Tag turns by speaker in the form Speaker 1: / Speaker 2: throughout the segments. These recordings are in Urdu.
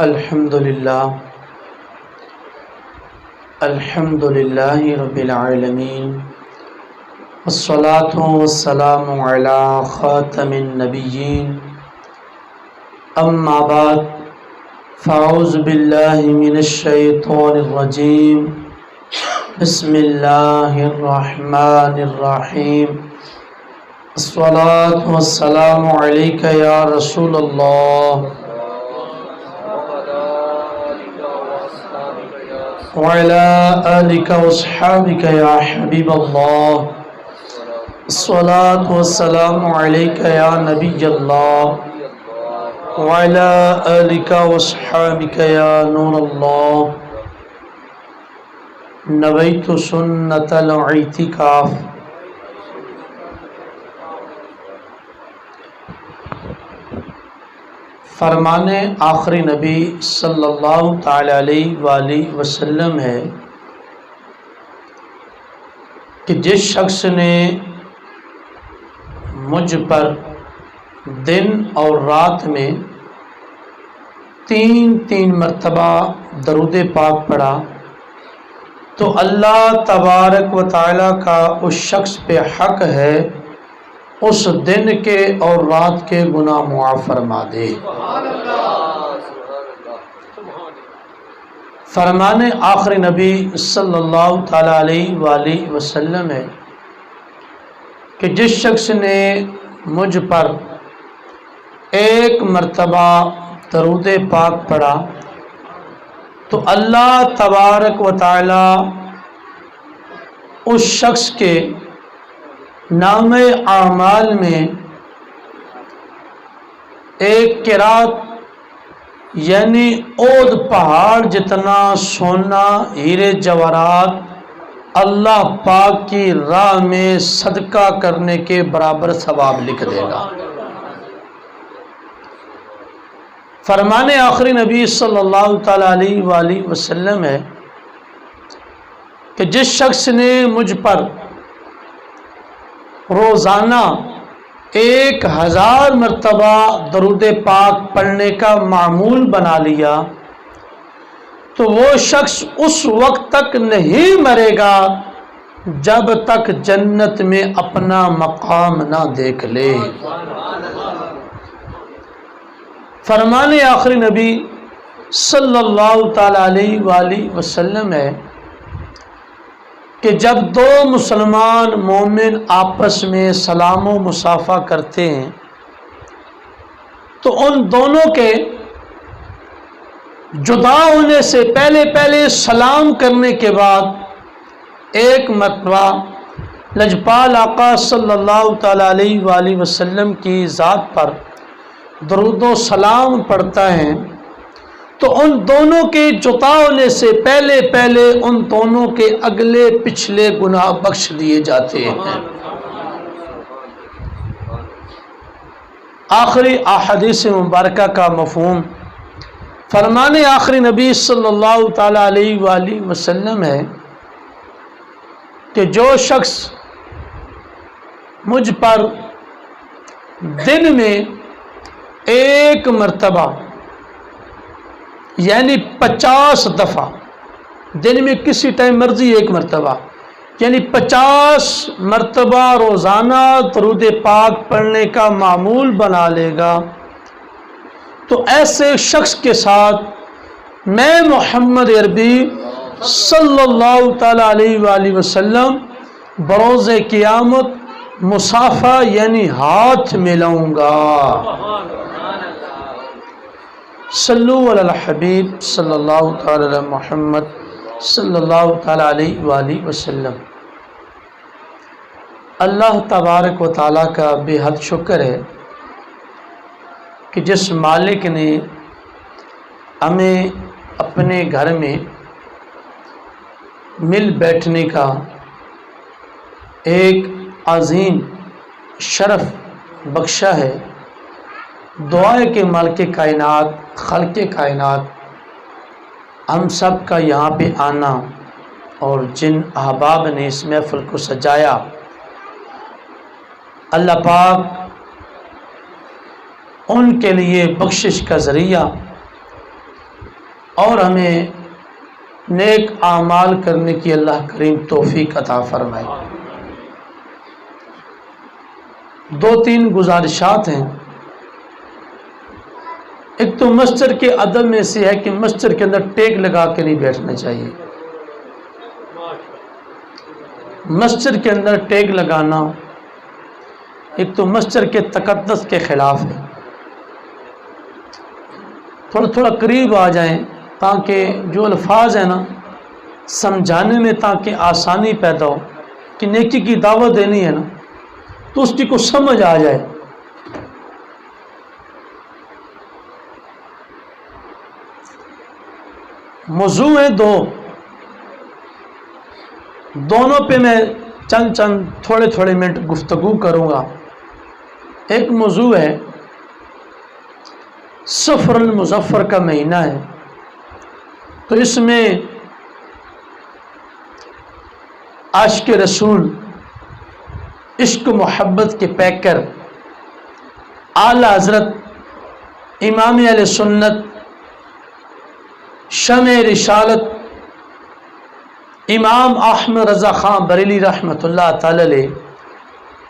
Speaker 1: الحمدللہ رب العالمین والصلاة والسلام علی خاتم النبیین اما بعد فاعوذ باللہ من الشیطان الرجیم بسم اللہ الرحمن الرحیم الصلاة والسلام علیک یا رسول اللہ وعلى آلك وأصحابك يا حبيب الله الصلاة والسلام عليك يا نبي الله وعلى آلك وأصحابك يا نور الله نويت سنة الاعتكاف. فرمان آخری نبی صلی اللہ تعالی علیہ وآلہ وسلم ہے کہ جس شخص نے مجھ پر دن اور رات میں تین مرتبہ درود پاک پڑھا تو اللہ تبارک و تعالی کا اس شخص پہ حق ہے اس دن کے اور رات کے گناہ معاف فرما دے. فرمان آخری نبی صلی اللہ تعالی علیہ وآلہ وسلم ہے کہ جس شخص نے مجھ پر ایک مرتبہ درود پاک پڑھا تو اللہ تبارک و تعالی اس شخص کے نام اعمال میں ایک قرات یعنی اود پہاڑ جتنا سونا ہیرے جواہرات اللہ پاک کی راہ میں صدقہ کرنے کے برابر ثواب لکھ دے گا. فرمان آخری نبی صلی اللہ تعالی علیہ وآلہ وسلم ہے کہ جس شخص نے مجھ پر روزانہ 1000 مرتبہ درود پاک پڑھنے کا معمول بنا لیا تو وہ شخص اس وقت تک نہیں مرے گا جب تک جنت میں اپنا مقام نہ دیکھ لے. فرمان آخری نبی صلی اللہ تعالی علیہ وآلہ وسلم ہے کہ جب دو مسلمان مومن آپس میں سلام و مصافحہ کرتے ہیں تو ان دونوں کے جدا ہونے سے پہلے سلام کرنے کے بعد ایک مرتبہ لجپال آقا صلی اللہ تعالی علیہ وآلہ وسلم کی ذات پر درود و سلام پڑھتا ہے تو ان دونوں کے جدا ہونے سے پہلے ان دونوں کے اگلے پچھلے گناہ بخش دیے جاتے ہیں. آخری احادیث مبارکہ کا مفہوم فرمان آخری نبی صلی اللہ تعالی علیہ وآلہ وسلم ہے کہ جو شخص مجھ پر دن میں ایک مرتبہ یعنی 50 دفعہ دن میں کسی ٹائم مرضی ایک مرتبہ یعنی 50 مرتبہ روزانہ درود پاک پڑھنے کا معمول بنا لے گا تو ایسے شخص کے ساتھ میں محمد عربی صلی اللہ تعالی علیہ وآلہ وسلم بروز قیامت مصافحہ یعنی ہاتھ ملاؤں گا. صلو علی الحبیب صلی اللہ تعالی علی محمد صلی اللہ تعالی علیہ وآلہ وسلم. اللہ تبارک و تعالیٰ کا بے حد شکر ہے کہ جس مالک نے ہمیں اپنے گھر میں مل بیٹھنے کا ایک عظیم شرف بخشا ہے. دعائے کے مالک کائنات خالق کائنات ہم سب کا یہاں پہ آنا اور جن احباب نے اس محفل کو سجایا اللہ پاک ان کے لیے بخشش کا ذریعہ اور ہمیں نیک اعمال کرنے کی اللہ کریم توفیق عطا فرمائے۔ دو تین گزارشات ہیں۔ ایک تو مسجد کے ادب میں سے ہے کہ مسجد کے اندر ٹیک لگا کے نہیں بیٹھنا چاہیے۔ مسجد کے اندر ٹیک لگانا ایک تو مسجد کے تقدس کے خلاف ہے۔ تھوڑا تھوڑا قریب آ جائیں تاکہ جو الفاظ ہیں نا سمجھانے میں تاکہ آسانی پیدا ہو، کہ نیکی کی دعوت دینی ہے نا تو اس کی کو سمجھ آ جائے۔ موضوع ہیں دونوں پہ میں چند تھوڑے تھوڑے منٹ گفتگو کروں گا۔ ایک موضوع ہے صفر المظفر کا مہینہ ہے، تو اس میں عاشق رسول، عشق محبت کے پیکر اعلی حضرت امام اہل سنت شمع رسالت امام احمد رضا خان بریلی رحمۃ اللہ تعالی علیہ،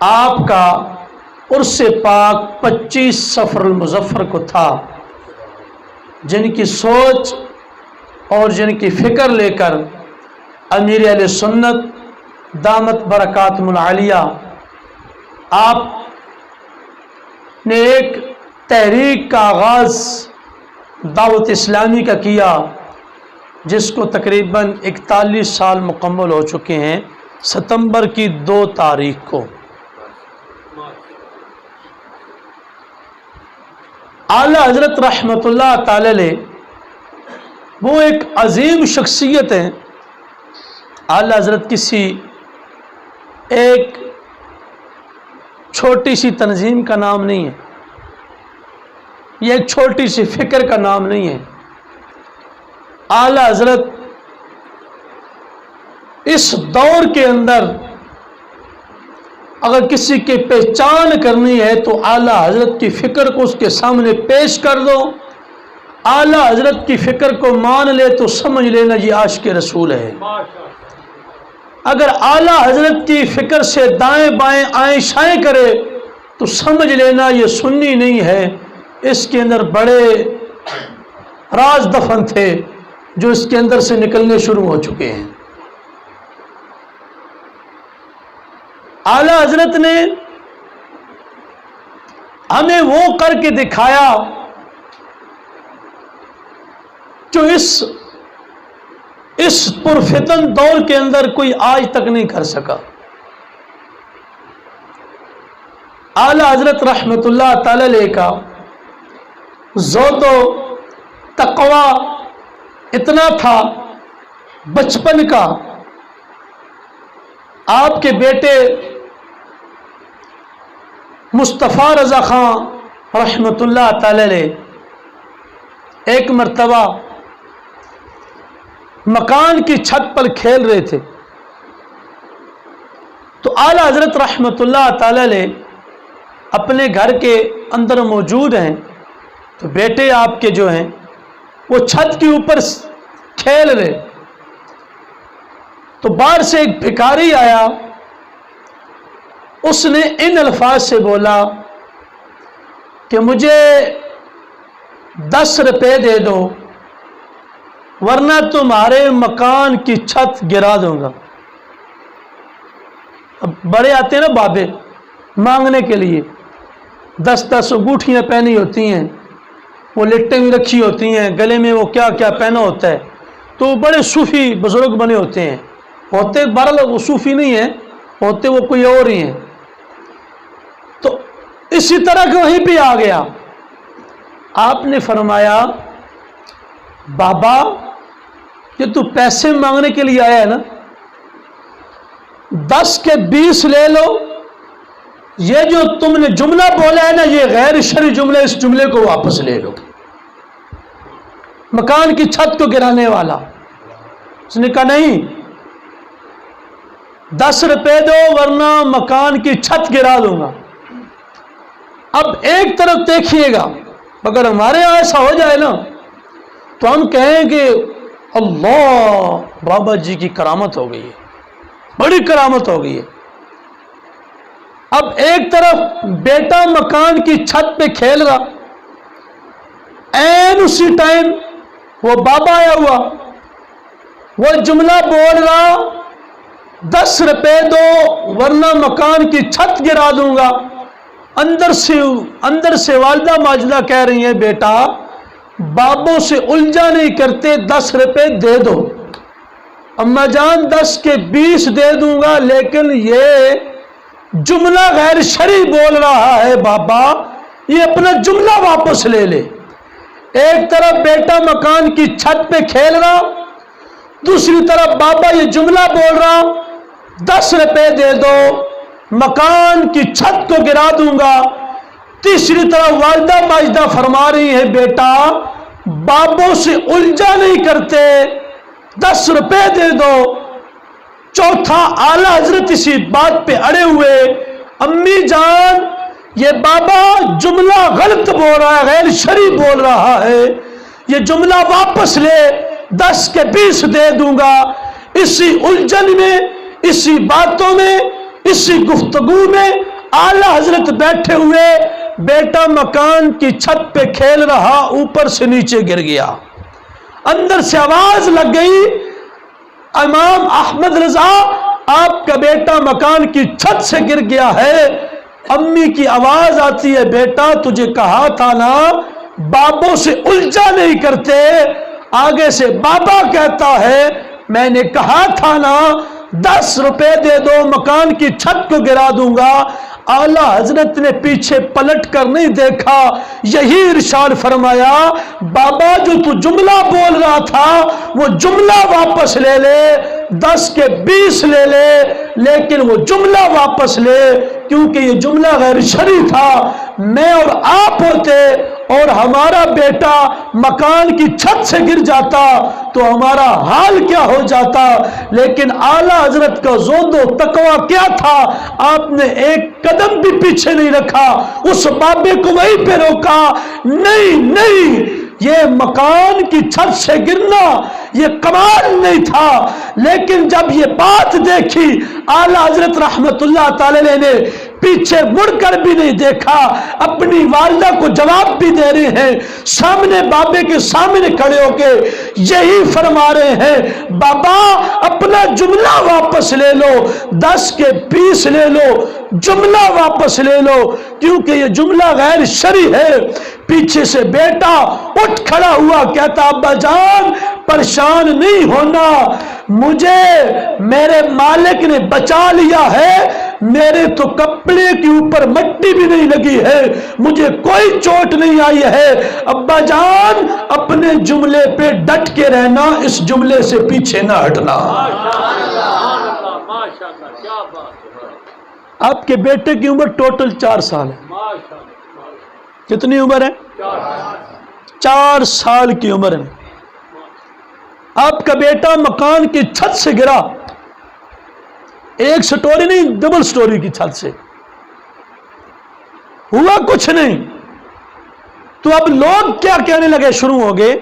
Speaker 1: آپ کا عرس پاک 25 صفر المظفر کو تھا، جن کی سوچ اور جن کی فکر لے کر امیر اہل سنت دامت برکاتہم العالیہ آپ نے ایک تحریک کا آغاز دعوت اسلامی کا کیا، جس کو تقریباً 41 سال مکمل ہو چکے ہیں، ستمبر کی 2 تاریخ کو۔ اعلی حضرت رحمۃ اللہ تعالی علیہ وہ ایک عظیم شخصیت ہیں۔ اعلی حضرت کسی ایک چھوٹی سی تنظیم کا نام نہیں ہے، یہ ایک چھوٹی سی فکر کا نام نہیں ہے۔ اعلی حضرت اس دور کے اندر اگر کسی کی پہچان کرنی ہے تو اعلی حضرت کی فکر کو اس کے سامنے پیش کر دو، اعلی حضرت کی فکر کو مان لے تو سمجھ لینا یہ عاشق رسول ہے۔ اگر اعلی حضرت کی فکر سے دائیں بائیں آئیں شائیں کرے تو سمجھ لینا یہ سنی نہیں ہے، اس کے اندر بڑے راز دفن تھے جو اس کے اندر سے نکلنے شروع ہو چکے ہیں۔ اعلی حضرت نے ہمیں وہ کر کے دکھایا جو اس پرفتن دور کے اندر کوئی آج تک نہیں کر سکا۔ اعلی حضرت رحمۃ اللہ تعالی علیہ کا زہد و تقوی اتنا تھا بچپن کا، آپ کے بیٹے مصطفیٰ رضا خان رحمۃ اللہ تعالی علیہ ایک مرتبہ مکان کی چھت پر کھیل رہے تھے، تو اعلی حضرت رحمۃ اللہ تعالی علیہ اپنے گھر کے اندر موجود ہیں، تو بیٹے آپ کے جو ہیں وہ چھت کے اوپر کھیل رہے، تو باہر سے ایک بھکاری آیا، اس نے ان الفاظ سے بولا کہ مجھے 10 روپے دے دو ورنہ تمہارے مکان کی چھت گرا دوں گا۔ اب بڑے آتے ہیں نا بابے مانگنے کے لیے، 10 انگوٹھیاں پہنی ہوتی ہیں، وہ لٹیں بھی رکھی ہوتی ہیں، گلے میں وہ کیا کیا پہنا ہوتا ہے، تو وہ بڑے صوفی بزرگ بنے ہوتے ہیں، ہوتے بہرحال وہ صوفی نہیں ہیں، ہوتے وہ کوئی اور ہی ہیں۔ تو اسی طرح کہ وہیں پہ آ گیا، آپ نے فرمایا بابا یہ تو پیسے مانگنے کے لیے آیا ہے نا، 10 کے 20 لے لو، یہ جو تم نے جملہ بولا ہے نا یہ غیر شرعی جملہ، اس جملے کو واپس لے لو، مکان کی چھت کو گرانے والا۔ اس نے کہا نہیں، 10 روپے دو ورنہ مکان کی چھت گرا دوں گا۔ اب ایک طرف دیکھیے گا، اگر ہمارے یہاں ایسا ہو جائے نا تو ہم کہیں کہ اللہ بابا جی کی کرامت ہو گئی ہے، بڑی کرامت ہو گئی ہے۔ اب ایک طرف بیٹا مکان کی چھت پہ کھیل رہا، این اسی ٹائم وہ بابا آیا ہوا، وہ جملہ بول رہا 10 روپے دو ورنہ مکان کی چھت گرا دوں گا۔ اندر سے والدہ ماجدہ کہہ رہی ہیں بیٹا بابوں سے الجھا نہیں کرتے، 10 روپے دے دو۔ اما جان 10 کے 20 دے دوں گا، لیکن یہ جملہ غیر شرعی بول رہا ہے بابا، یہ اپنا جملہ واپس لے لے۔ ایک طرف بیٹا مکان کی چھت پہ کھیل رہا، دوسری طرف بابا یہ جملہ بول رہا 10 روپے دے دو مکان کی چھت کو گرا دوں گا۔ تیسری طرف والدہ ماجدہ فرما رہی ہے بیٹا بابوں سے الجھا نہیں کرتے، 10 روپے دے دو۔ چوتھا اعلیٰ حضرت اسی بات پہ اڑے ہوئے، امی جان یہ بابا جملہ غلط بول رہا ہے، غیر شرعی بول رہا ہے، یہ جملہ واپس لے، 10 کے 20 دے دوں گا۔ اسی الجھن میں، اسی باتوں میں، اسی گفتگو میں اعلیٰ حضرت بیٹھے ہوئے، بیٹا مکان کی چھت پہ کھیل رہا، اوپر سے نیچے گر گیا۔ اندر سے آواز لگ گئی امام احمد رضا آپ کا بیٹا مکان کی چھت سے گر گیا ہے۔ امی کی آواز آتی ہے بیٹا تجھے کہا تھا نا بابوں سے الجھا نہیں کرتے۔ آگے سے بابا کہتا ہے میں نے کہا تھا نا 10 روپے دے دو مکان کی چھت کو گرا دوں گا۔ اعلیٰ حضرت نے پیچھے پلٹ کر نہیں دیکھا، یہی ارشاد فرمایا بابا جو تو جملہ بول رہا تھا وہ جملہ واپس لے لے، 10 کے 20 لے لے، لیکن وہ جملہ واپس لے، کیونکہ یہ جملہ غیر شرعی تھا۔ میں اور آپ ہوتے اور ہمارا بیٹا مکان کی چھت سے گر جاتا تو ہمارا حال کیا ہو جاتا۔ لیکن اعلیٰ حضرت کا زہد و تقویٰ کیا تھا، آپ نے ایک قدم بھی پیچھے نہیں رکھا، اس بابے کو وہیں پہ روکا، نہیں یہ مکان کی چھت سے گرنا یہ کمال نہیں تھا۔ لیکن جب یہ بات دیکھی اعلیٰ حضرت رحمت اللہ تعالی نے پیچھے مڑ کر بھی نہیں دیکھا، اپنی والدہ کو جواب بھی دے رہے ہیں، سامنے بابے کے سامنے کھڑے ہو کے یہی فرما رہے ہیں بابا اپنا جملہ واپس لے لو، 10 کے 20 لے لو، جملہ واپس لے لو، کیونکہ یہ جملہ غیر شرعی ہے۔ پیچھے سے بیٹا اٹھ کھڑا ہوا کہتا ابا جان پریشان نہیں ہونا، مجھے میرے مالک نے بچا لیا ہے، میرے تو کپڑے کے اوپر مٹی بھی نہیں لگی ہے، مجھے کوئی چوٹ نہیں آئی ہے۔ ابا جان اپنے جملے پہ ڈٹ کے رہنا، اس جملے سے پیچھے نہ ہٹنا۔ آپ کے بیٹے کی عمر ٹوٹل 4 سال ہے۔ کتنی عمر ہے؟ 4 سال کی عمر میں آپ کا بیٹا مکان کی چھت سے گرا، ایک سٹوری نہیں 2 سٹوری کی چھت سے، ہوا کچھ نہیں۔ تو اب لوگ کیا کہنے لگے شروع ہو گئے،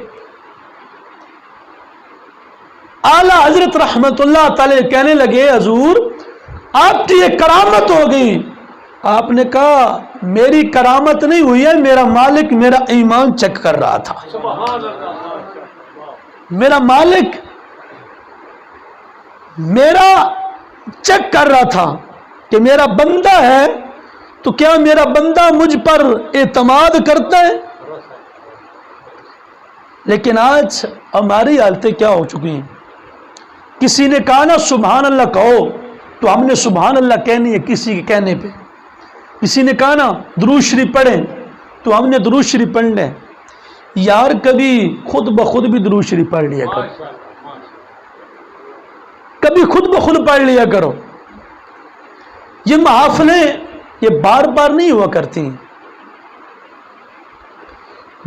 Speaker 1: اعلیٰ حضرت رحمت اللہ تعالی کہنے لگے حضور آپ کی یہ کرامت ہو گئی۔ آپ نے کہا میری کرامت نہیں ہوئی ہے، میرا مالک میرا ایمان چیک کر رہا تھا، میرا مالک میرا چیک کر رہا تھا کہ میرا بندہ ہے تو کیا میرا بندہ مجھ پر اعتماد کرتا ہے۔ لیکن آج ہماری حالتیں کیا ہو چکی ہیں، کسی نے کہا نا سبحان اللہ کہو تو ہم نے سبحان اللہ کہنی ہے کسی کے کہنے پہ، کسی نے کہا نا درود شریف پڑھیں تو ہم نے درود شریف پڑھ لیں۔ یار کبھی خود بخود بھی درود شریف پڑھ لیا کرو، کبھی خود بخود پڑھ لیا کرو۔ یہ محافلیں یہ بار بار نہیں ہوا کرتی ہیں۔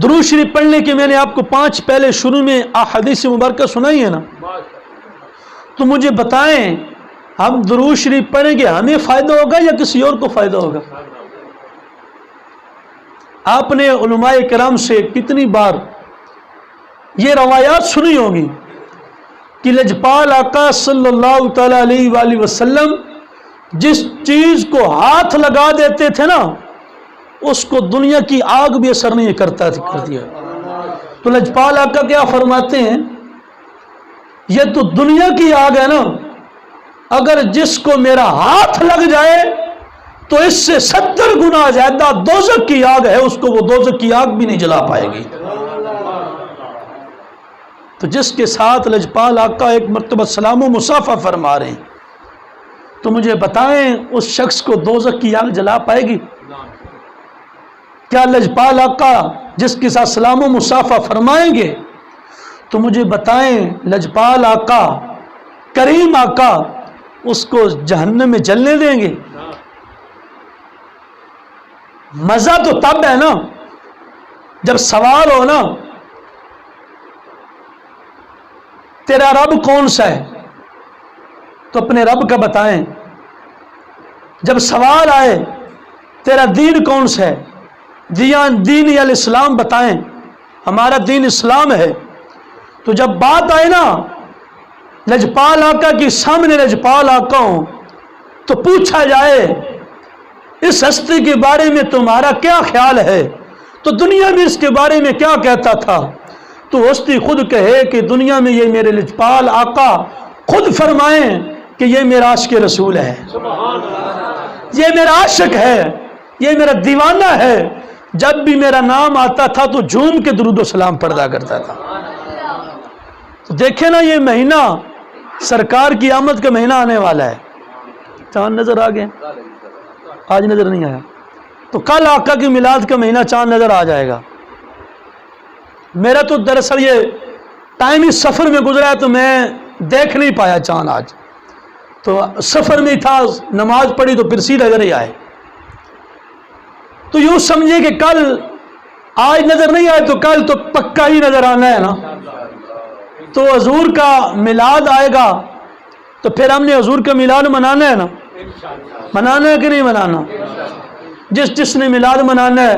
Speaker 1: درود شریف پڑھنے کی میں نے آپ کو 5 پہلے شروع میں احادیث مبارکہ سنائی ہے نا، تو مجھے بتائیں ہم درود شریف پڑھیں گے ہمیں فائدہ ہوگا یا کسی اور کو فائدہ ہوگا؟ آپ نے علماء کرام سے کتنی بار یہ روایات سنی ہوگی کہ لجپال آقا صلی اللہ تعالی علیہ وآلہ وسلم جس چیز کو ہاتھ لگا دیتے تھے نا اس کو دنیا کی آگ بھی اثر نہیں کرتا کر دیا. تو لجپال آقا کیا فرماتے ہیں، یہ تو دنیا کی آگ ہے نا، اگر جس کو میرا ہاتھ لگ جائے تو اس سے 70 گنا زیادہ دوزخ کی آگ ہے، اس کو وہ دوزخ کی آگ بھی نہیں جلا پائے گی. تو جس کے ساتھ لجپال آقا ایک مرتبہ سلام و مصافحہ فرما رہے ہیں، تو مجھے بتائیں اس شخص کو دوزخ کی آگ جلا پائے گی؟ کیا لجپال آقا جس کے ساتھ سلام و مصافحہ فرمائیں گے تو مجھے بتائیں لجپال آقا کریم آقا اس کو جہنم میں جلنے دیں گے؟ مزہ تو تب ہے نا جب سوال ہو نا تیرا رب کون سا ہے، تو اپنے رب کا بتائیں. جب سوال آئے تیرا دین کون سا ہے، دین یا الاسلام بتائیں، ہمارا دین اسلام ہے. تو جب بات آئے نا لجپال آقا کی سامنے لجپال آقا ہوں تو پوچھا جائے اس ہستی کے بارے میں تمہارا کیا خیال ہے، تو دنیا میں اس کے بارے میں کیا کہتا تھا، تو ہستی خود کہے کہ دنیا میں یہ میرے لجپال آقا خود فرمائیں کہ یہ میرا عاشق رسول ہے، یہ میرا عاشق ہے، یہ میرا دیوانہ ہے، جب بھی میرا نام آتا تھا تو جھوم کے درود و سلام پڑھا کرتا تھا. تو دیکھیں نا یہ مہینہ سرکار کی آمد کا مہینہ آنے والا ہے. چاند نظر آ گئے، آج نظر نہیں آیا، تو کل آقا کی میلاد کا مہینہ چاند نظر آ جائے گا. میرا تو دراصل یہ ٹائم ہی سفر میں گزرا ہے تو میں دیکھ نہیں پایا چاند آج، تو سفر میں تھا، نماز پڑھی تو پھر سیدھا نظر ہی آئے. تو یوں سمجھے کہ کل آج نظر نہیں آئے تو کل تو پکا ہی نظر آنا ہے نا. تو حضور کا میلاد آئے گا تو پھر ہم نے حضور کا میلاد منانا ہے نا، منانا ہے کہ نہیں منانا؟ جس نے میلاد منانا ہے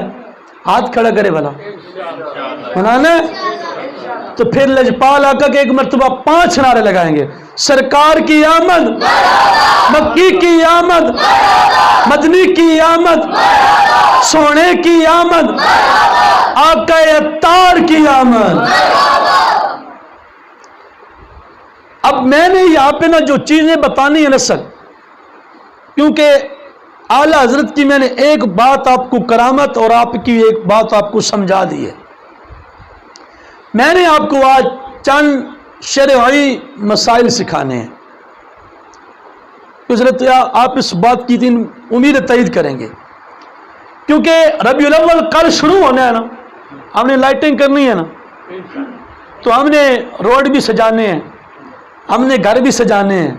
Speaker 1: ہاتھ کھڑا کرے بھلا، منانا ہے تو پھر لجپال آقا کے ایک مرتبہ 5 نعرے لگائیں گے. سرکار کی آمد، مکی کی آمد، مدنی کی آمد، سونے کی آمد، آقا اتار کی آمد. اب میں نے یہاں پہ نا جو چیزیں بتانی ہیں نا سر، کیونکہ اعلیٰ حضرت کی میں نے ایک بات آپ کو کرامت اور آپ کی ایک بات آپ کو سمجھا دی ہے. میں نے آپ کو آج چند شرعی مسائل سکھانے ہیں. حضرت آپ اس بات کی دن امید تائید کریں گے، کیونکہ ربیع الاول کل شروع ہونا ہے نا، ہم نے لائٹنگ کرنی ہے نا، تو ہم نے روڈ بھی سجانے ہیں، ہم نے گھر بھی سجانے ہیں،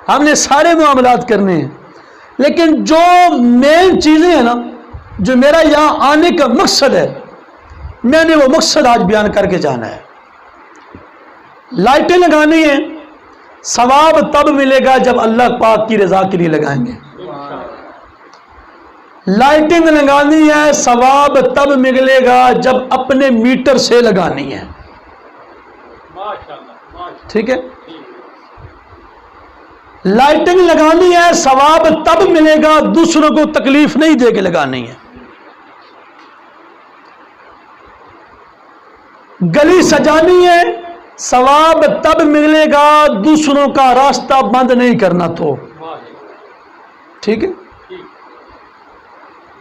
Speaker 1: ہم نے سارے معاملات کرنے ہیں. لیکن جو مین چیزیں ہیں نا، جو میرا یہاں آنے کا مقصد ہے، میں نے وہ مقصد آج بیان کر کے جانا ہے. لائٹیں لگانی ہیں، ثواب تب ملے گا جب اللہ پاک کی رضا کے لیے لگائیں گے. لائٹنگ لگانی ہے، ثواب تب ملے گا جب اپنے میٹر سے لگانی ہے. ٹھیک ہے، لائٹنگ لگانی ہے، ثواب تب ملے گا دوسروں کو تکلیف نہیں دے کے لگانی ہے. گلی سجانی ہے، ثواب تب ملے گا دوسروں کا راستہ بند نہیں کرنا. تو ٹھیک ہے،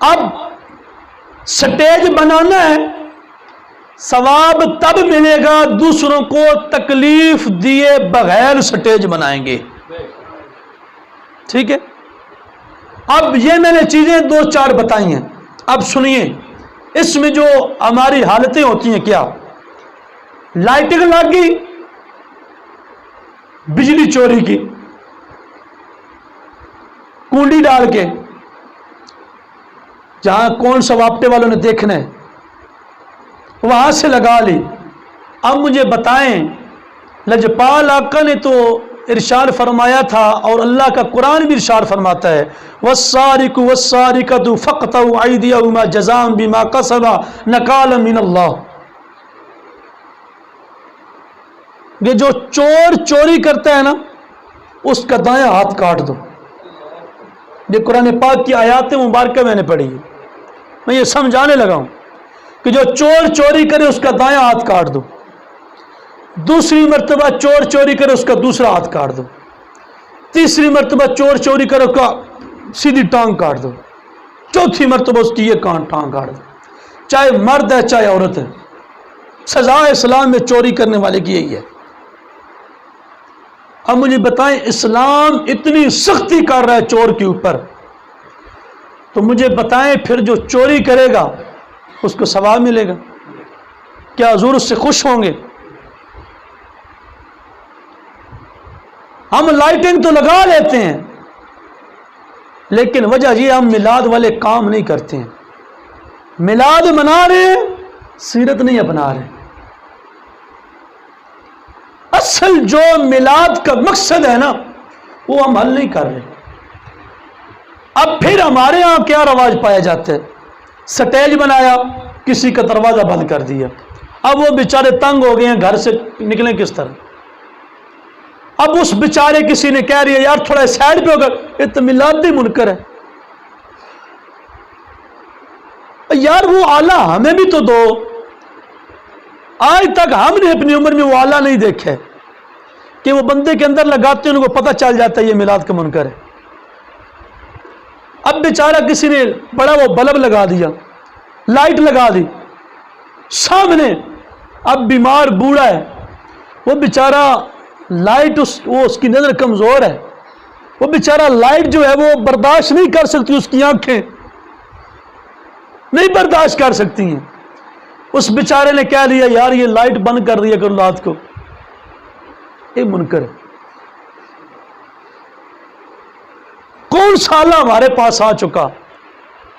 Speaker 1: اب سٹیج بنانا ہے، ثواب تب ملے گا دوسروں کو تکلیف دیے بغیر سٹیج بنائیں گے. ٹھیک ہے، اب یہ میں نے چیزیں 2-4 بتائی ہیں. اب سنیے اس میں جو ہماری حالتیں ہوتی ہیں، کیا لائٹنگ لگ گئی، بجلی چوری کی، کنڈی ڈال کے جہاں کون سا واپٹے والوں نے دیکھنا ہے وہاں سے لگا لی. اب مجھے بتائیں، لجپال آقا نے تو ارشاد فرمایا تھا اور اللہ کا قرآن بھی ارشاد فرماتا ہے، والسارق والسارقۃ فاقطعوا ایدیہما جزاء بما کسبا نکالا من اللہ. کہ جو چور چوری کرتا ہے نا اس کا دایاں ہاتھ کاٹ دو. یہ قرآن پاک کی آیات مبارکہ میں نے پڑھی ہے. میں یہ سمجھانے لگا ہوں کہ جو چور چوری کرے اس کا دایاں ہاتھ کاٹ دو. دوسری مرتبہ چور چوری کرے اس کا دوسرا ہاتھ کاٹ دو. تیسری مرتبہ چور چوری کرے اس کا سیدھی ٹانگ کاٹ دو. چوتھی مرتبہ اس کی یہ ٹانگ کاٹ دو. چاہے مرد ہے چاہے عورت ہے. سزا اسلام میں چوری کرنے والے کی یہی ہے. اب مجھے بتائیں اسلام اتنی سختی کر رہا ہے چور کے اوپر، تو مجھے بتائیں پھر جو چوری کرے گا اس کو ثواب ملے گا؟ کیا حضور اس سے خوش ہوں گے؟ ہم لائٹنگ تو لگا لیتے ہیں لیکن وجہ یہ ہم میلاد والے کام نہیں کرتے ہیں. میلاد منا رہے ہیں، سیرت نہیں اپنا رہے. اصل جو میلاد کا مقصد ہے نا وہ ہم حل نہیں کر رہے. اب پھر ہمارے ہاں کیا رواج پایا جاتا ہے؟ سٹیج بنایا، کسی کا دروازہ بند کر دیا. اب وہ بیچارے تنگ ہو گئے ہیں، گھر سے نکلیں کس طرح؟ اب اس بیچارے کسی نے کہہ رہی ہے یار تھوڑا سائڈ پہ ہو کر، یہ تو میلادی منکر ہے. یار وہ آلہ ہمیں بھی تو دو. آج تک ہم نے اپنی عمر میں وہ آلہ نہیں دیکھے کہ وہ بندے کے اندر لگاتے ہیں ان کو پتہ چل جاتا ہے یہ میلاد کا منکر ہے. اب بیچارہ کسی نے بڑا وہ بلب لگا دیا، لائٹ لگا دی سامنے. اب بیمار بوڑھا ہے، وہ بیچارہ لائٹ اس کی نظر کمزور ہے، وہ بیچارہ لائٹ جو ہے وہ برداشت نہیں کر سکتی، اس کی آنکھیں نہیں برداشت کر سکتی ہیں. اس بیچارے نے کہہ دیا یار یہ لائٹ بند کر دیا کرو رات کو، یہ منکر ہے. کون سا آلہ ہمارے پاس آ چکا؟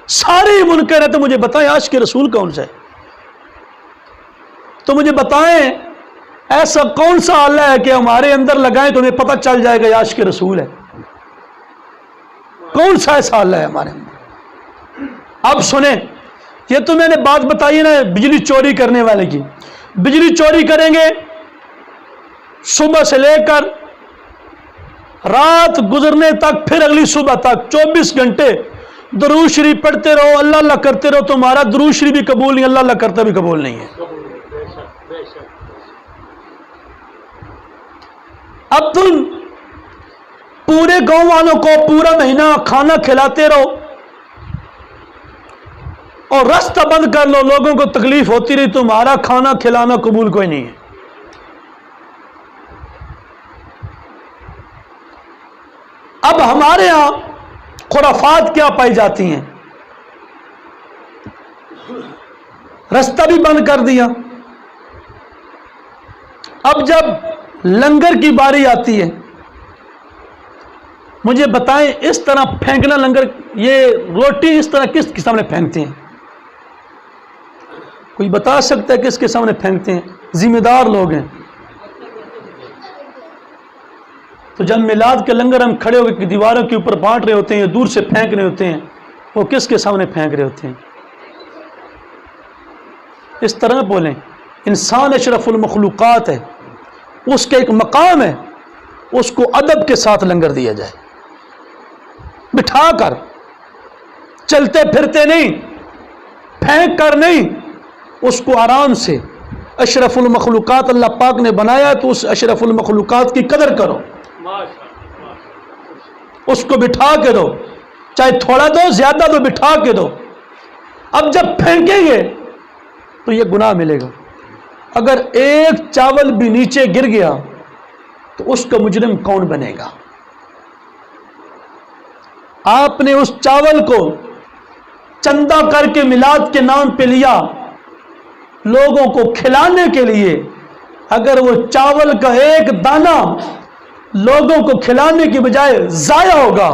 Speaker 1: سارے منکر ہے. تو مجھے بتائیں عاشق رسول کون سا ہے؟ تو مجھے بتائیں ایسا کون سا آلہ ہے کہ ہمارے اندر لگائیں تو ہمیں پتہ چل جائے گا یہ عاشق رسول ہے؟ کون سا ایسا آلہ ہے ہمارے اندر؟ اب سنیں، یہ تو میں نے بات بتائی نا بجلی چوری کرنے والے کی. بجلی چوری کریں گے صبح سے لے کر رات گزرنے تک، پھر اگلی صبح تک 24 گھنٹے درود شریف پڑھتے رہو، اللہ اللہ کرتے رہو. تمہارا درود شریف بھی قبول نہیں، اللہ اللہ کرتا بھی قبول نہیں ہے. اب تم پورے گاؤں والوں کو پورا مہینہ کھانا کھلاتے رہو اور راستہ بند کر لو، لوگوں کو تکلیف ہوتی رہی، تمہارا کھانا کھلانا قبول کوئی نہیں ہے. اب ہمارے ہاں خرافات کیا پائی جاتی ہیں؟ راستہ بھی بند کر دیا. اب جب لنگر کی باری آتی ہے، مجھے بتائیں اس طرح پھینکنا لنگر، یہ روٹی اس طرح کس کے سامنے پھینکتے ہیں؟ کوئی بتا سکتا ہے کس کے سامنے پھینکتے ہیں؟ ذمہ دار لوگ ہیں. تو جب میلاد کے لنگر ہم کھڑے ہو کے دیواروں کے اوپر بانٹ رہے ہوتے ہیں، دور سے پھینک رہے ہوتے ہیں، وہ کس کے سامنے پھینک رہے ہوتے ہیں؟ اس طرح بولیں. انسان اشرف المخلوقات ہے، اس کا ایک مقام ہے، اس کو ادب کے ساتھ لنگر دیا جائے، بٹھا کر، چلتے پھرتے نہیں، پھینک کر نہیں، اس کو آرام سے. اشرف المخلوقات اللہ پاک نے بنایا تو اس اشرف المخلوقات کی قدر کرو، اس کو بٹھا کے دو، چاہے تھوڑا دو زیادہ دو، بٹھا کے دو. اب جب پھینکیں گے تو یہ گناہ ملے گا. اگر ایک چاول بھی نیچے گر گیا تو اس کا مجرم کون بنے گا؟ آپ نے اس چاول کو چندہ کر کے میلاد کے نام پہ لیا لوگوں کو کھلانے کے لیے. اگر وہ چاول کا ایک دانہ لوگوں کو کھلانے کی بجائے ضائع ہوگا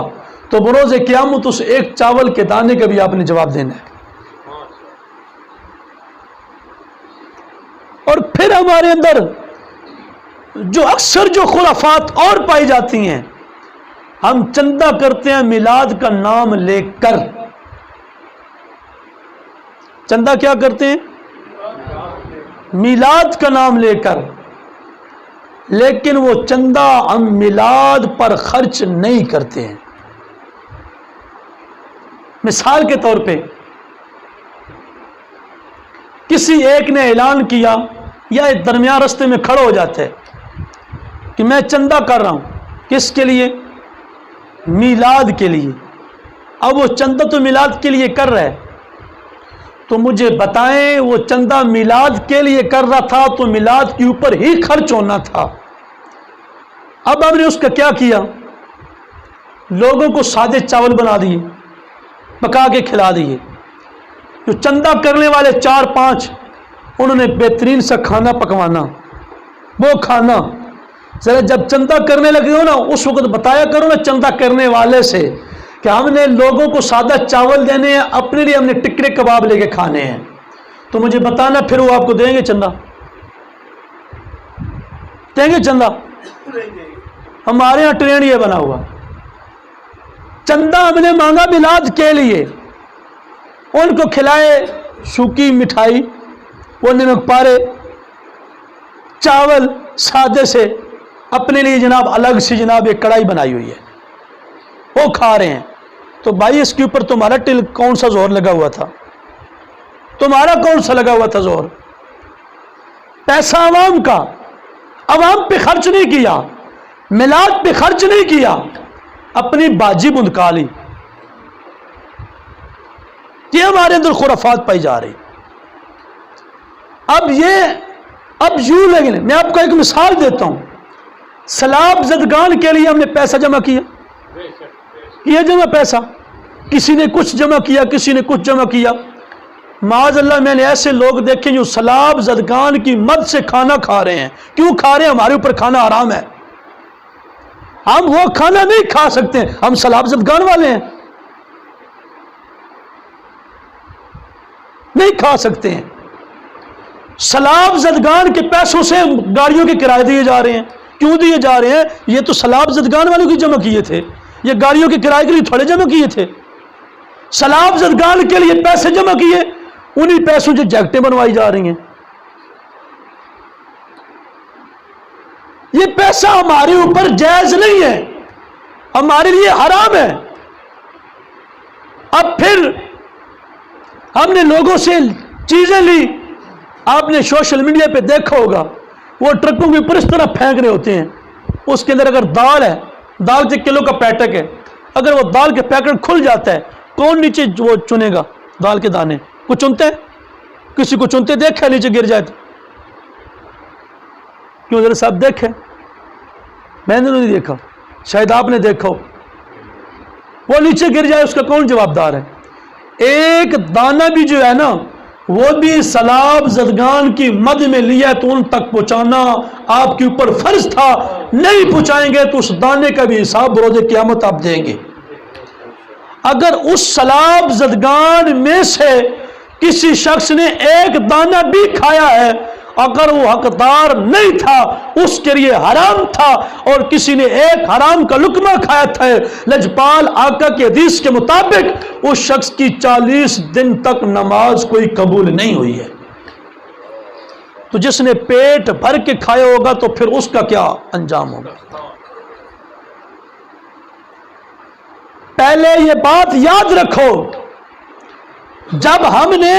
Speaker 1: تو بروز قیامت اس ایک چاول کے دانے کا بھی آپ نے جواب دینا ہے. اور پھر ہمارے اندر جو اکثر جو خرافات اور پائی جاتی ہیں، ہم چندہ کرتے ہیں میلاد کا نام لے کر. چندہ کیا کرتے ہیں؟ میلاد کا نام لے کر. لیکن وہ چندہ ہم میلاد پر خرچ نہیں کرتے ہیں۔ مثال کے طور پہ کسی ایک نے اعلان کیا یا درمیان راستے میں کھڑا ہو جاتا ہے کہ میں چندہ کر رہا ہوں، کس کے لیے؟ میلاد کے لیے۔ اب وہ چندہ تو میلاد کے لیے کر رہا ہے، تو مجھے بتائیں وہ چندہ میلاد کے لیے کر رہا تھا تو میلاد کے اوپر ہی خرچ ہونا تھا۔ اب ہم نے اس کا کیا کیا؟ لوگوں کو سادے چاول بنا دیے، پکا کے کھلا دیے۔ جو چندہ کرنے والے 4-5 انہوں نے بہترین سا کھانا پکوانا، وہ کھانا ذرا جب چندہ کرنے لگے ہو نا اس وقت بتایا کرو نا چندہ کرنے والے سے کہ ہم نے لوگوں کو سادہ چاول دینے ہیں، اپنے لیے ہم نے ٹکڑے کباب لے کے کھانے ہیں، تو مجھے بتانا پھر وہ آپ کو دیں گے چندہ؟ دیں گے چندہ؟ ہمارے یہاں ٹرینڈ یہ بنا ہوا، چندہ ہم نے مانگا میلاد کے لیے، ان کو کھلائے سوکھی مٹھائی، وہ نمک پارے چاول سادے سے، اپنے لیے جناب الگ سے جناب ایک کڑھائی بنائی ہوئی ہے، وہ کھا رہے ہیں۔ تو بھائی اس کے اوپر تمہارا کون سا زور لگا ہوا تھا؟ تمہارا کون سا لگا ہوا تھا زور؟ پیسہ عوام کا، عوام پہ خرچ نہیں کیا، میلاد پہ خرچ نہیں کیا، اپنی باجی بندکا لی۔ یہ ہمارے اندر خرافات پائی جا رہی۔ اب یوں لگے، میں آپ کو ایک مثال دیتا ہوں، سلاب زدگان کے لیے ہم نے پیسہ جمع کیا، یہ جمع پیسہ، کسی نے کچھ جمع کیا، کسی نے کچھ جمع کیا۔ معاذ اللہ میں نے ایسے لوگ دیکھے جو سلاب زدگان کی مد سے کھانا کھا رہے ہیں۔ کیوں کھا رہے ہیں؟ ہمارے اوپر کھانا حرام ہے، ہم وہ کھانا نہیں کھا سکتے، ہم سلاب زدگان والے ہیں، نہیں کھا سکتے ہیں۔ سلاب زدگان کے پیسوں سے گاڑیوں کے کرائے دیے جا رہے ہیں۔ کیوں دیے جا رہے ہیں؟ یہ تو سلاب زدگان والوں کی جمع کیے تھے، یہ گاڑیوں کے کرائے کے لیے تھوڑے جمع کیے تھے۔ سلاب زدگان کے لیے پیسے جمع کیے، انہی پیسوں سے جیکٹیں بنوائی جا رہی ہیں۔ یہ پیسہ ہمارے اوپر جائز نہیں ہے، ہمارے لیے حرام ہے۔ اب پھر ہم نے لوگوں سے چیزیں لی، آپ نے سوشل میڈیا پہ دیکھا ہوگا، وہ ٹرکوں کے اوپر اس طرح پھینک رہے ہوتے ہیں، اس کے اندر اگر دال ہے، دال کے کلو کا پیٹک ہے، اگر وہ دال کے پیکٹ کھل جاتا ہے، کون نیچے وہ چنے گا دال کے دانے؟ کو چنتے ہیں؟ کسی کو چنتے دیکھا نیچے گر جائے تو؟ کیوں ذرا صاحب دیکھیں، میں نے نہیں دیکھا، شاید آپ نے دیکھا ہو، وہ نیچے گر جائے اس کا کون جواب دار ہے؟ ایک دانہ بھی جو ہے نا وہ بھی سلاب زدگان کی مد میں لیا تو ان تک پہنچانا آپ کے اوپر فرض تھا، نہیں پہنچائیں گے تو اس دانے کا بھی حساب بروز قیامت آپ دیں گے۔ اگر اس سلاب زدگان میں سے کسی شخص نے ایک دانہ بھی کھایا ہے، اگر وہ حقدار نہیں تھا اس کے لیے حرام تھا، اور کسی نے ایک حرام کا لقمہ کھایا تھا، لجپال آقا کی حدیث کے مطابق اس شخص کی 40 دن تک نماز کوئی قبول نہیں ہوئی ہے۔ تو جس نے پیٹ بھر کے کھایا ہوگا تو پھر اس کا کیا انجام ہوگا؟ پہلے یہ بات یاد رکھو، جب ہم نے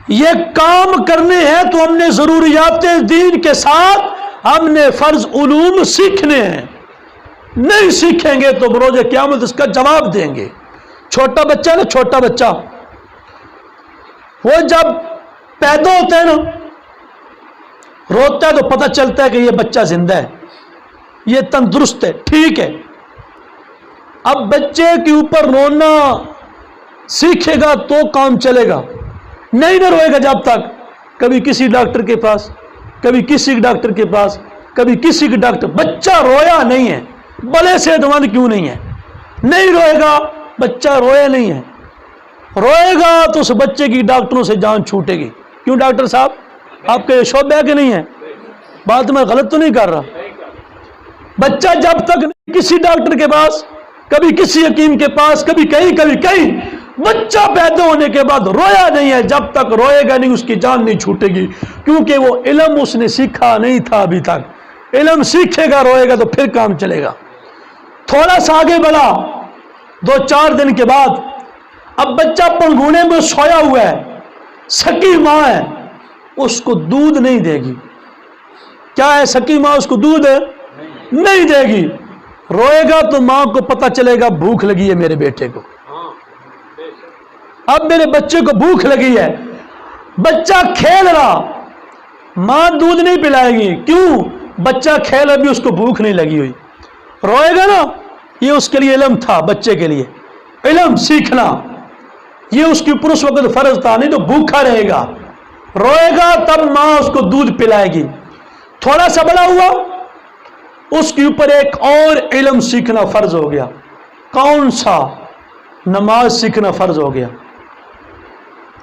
Speaker 1: یہ کام کرنے ہیں تو ہم نے ضروریات دین کے ساتھ ہم نے فرض علوم سیکھنے ہیں، نہیں سیکھیں گے تو بروز قیامت اس کا جواب دیں گے۔ چھوٹا بچہ نا، چھوٹا بچہ وہ جب پیدا ہوتا ہے نا، روتا ہے تو پتہ چلتا ہے کہ یہ بچہ زندہ ہے، یہ تندرست ہے، ٹھیک ہے۔ اب بچے کے اوپر رونا سیکھے گا تو کام چلے گا، نہیں نہ روئے گا جب تک کبھی کسی ڈاکٹر کے پاس، کبھی کسی ڈاکٹر کے پاس، کبھی کسی کے ڈاکٹر، بچہ رویا نہیں ہے، بڑے صحت مند کیوں نہیں ہے، نہیں روئے گا، بچہ رویا نہیں ہے، روئے گا تو اس بچے کی ڈاکٹروں سے جان چھوٹے گی۔ کیوں ڈاکٹر صاحب آپ کا یہ شعبہ ہے کہ نہیں ہے؟ بات میں غلط تو نہیں کر رہا؟ بچہ جب تک کسی ڈاکٹر کے پاس، کبھی کسی حکیم کے پاس، کبھی کہیں بچہ پیدا ہونے کے بعد رویا نہیں ہے، جب تک روئے گا نہیں اس کی جان نہیں چھوٹے گی، کیونکہ وہ علم اس نے سیکھا نہیں تھا ابھی تک۔ علم سیکھے گا، روئے گا تو پھر کام چلے گا۔ تھوڑا سا آگے بڑھا، 2-4 دن کے بعد اب بچہ پنگھوڑے میں سویا ہوا ہے، سکی ماں ہے، اس کو دودھ نہیں دے گی۔ کیا ہے؟ سکی ماں اس کو دودھ نہیں دے گی۔ روئے گا تو ماں کو پتہ چلے گا بھوک لگی ہے میرے بیٹے کو، اب میرے بچے کو بھوک لگی ہے۔ بچہ کھیل رہا، ماں دودھ نہیں پلائے گی، کیوں؟ بچہ کھیل، ابھی اس کو بھوک نہیں لگی ہوئی، روئے گا نا۔ یہ اس کے لیے علم تھا، بچے کے لیے علم سیکھنا یہ اس کے اوپر اس وقت فرض تھا، نہیں تو بھوکا رہے گا۔ روئے گا تب ماں اس کو دودھ پلائے گی۔ تھوڑا سا بڑا ہوا، اس کے اوپر ایک اور علم سیکھنا فرض ہو گیا۔ کون سا؟ نماز سیکھنا فرض ہو گیا۔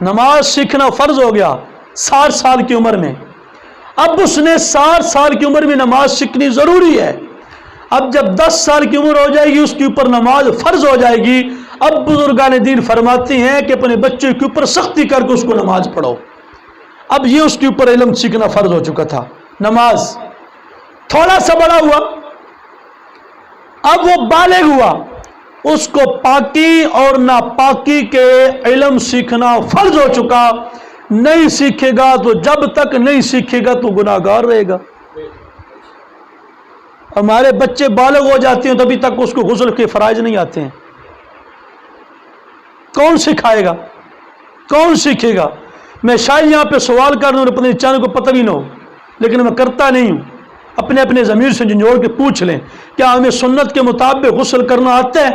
Speaker 1: نماز سیکھنا فرض ہو گیا 60 سال کی عمر میں۔ اب اس نے 60 سال کی عمر میں نماز سیکھنی ضروری ہے۔ اب جب 10 سال کی عمر ہو جائے گی اس کے اوپر نماز فرض ہو جائے گی۔ اب بزرگان دین فرماتے ہیں کہ اپنے بچے کے اوپر سختی کر کے اس کو نماز پڑھو۔ اب یہ اس کے اوپر علم سیکھنا فرض ہو چکا تھا، نماز۔ تھوڑا سا بڑا ہوا، اب وہ بالغ ہوا، اس کو پاکی اور ناپاکی کے علم سیکھنا فرض ہو چکا۔ نہیں سیکھے گا تو جب تک نہیں سیکھے گا تو گناہگار رہے گا۔ ہمارے بچے بالغ ہو جاتے ہیں تبھی تک اس کو غسل کے فرائض نہیں آتے ہیں۔ کون سکھائے گا؟ کون سیکھے گا؟ میں شاید یہاں پہ سوال کر رہا ہوں، اپنے چاند کو پتہ بھی نہ ہو، لیکن میں کرتا نہیں ہوں۔ اپنے اپنے ضمیر سے جھنجھوڑ کے پوچھ لیں، کیا ہمیں سنت کے مطابق غسل کرنا آتا ہے؟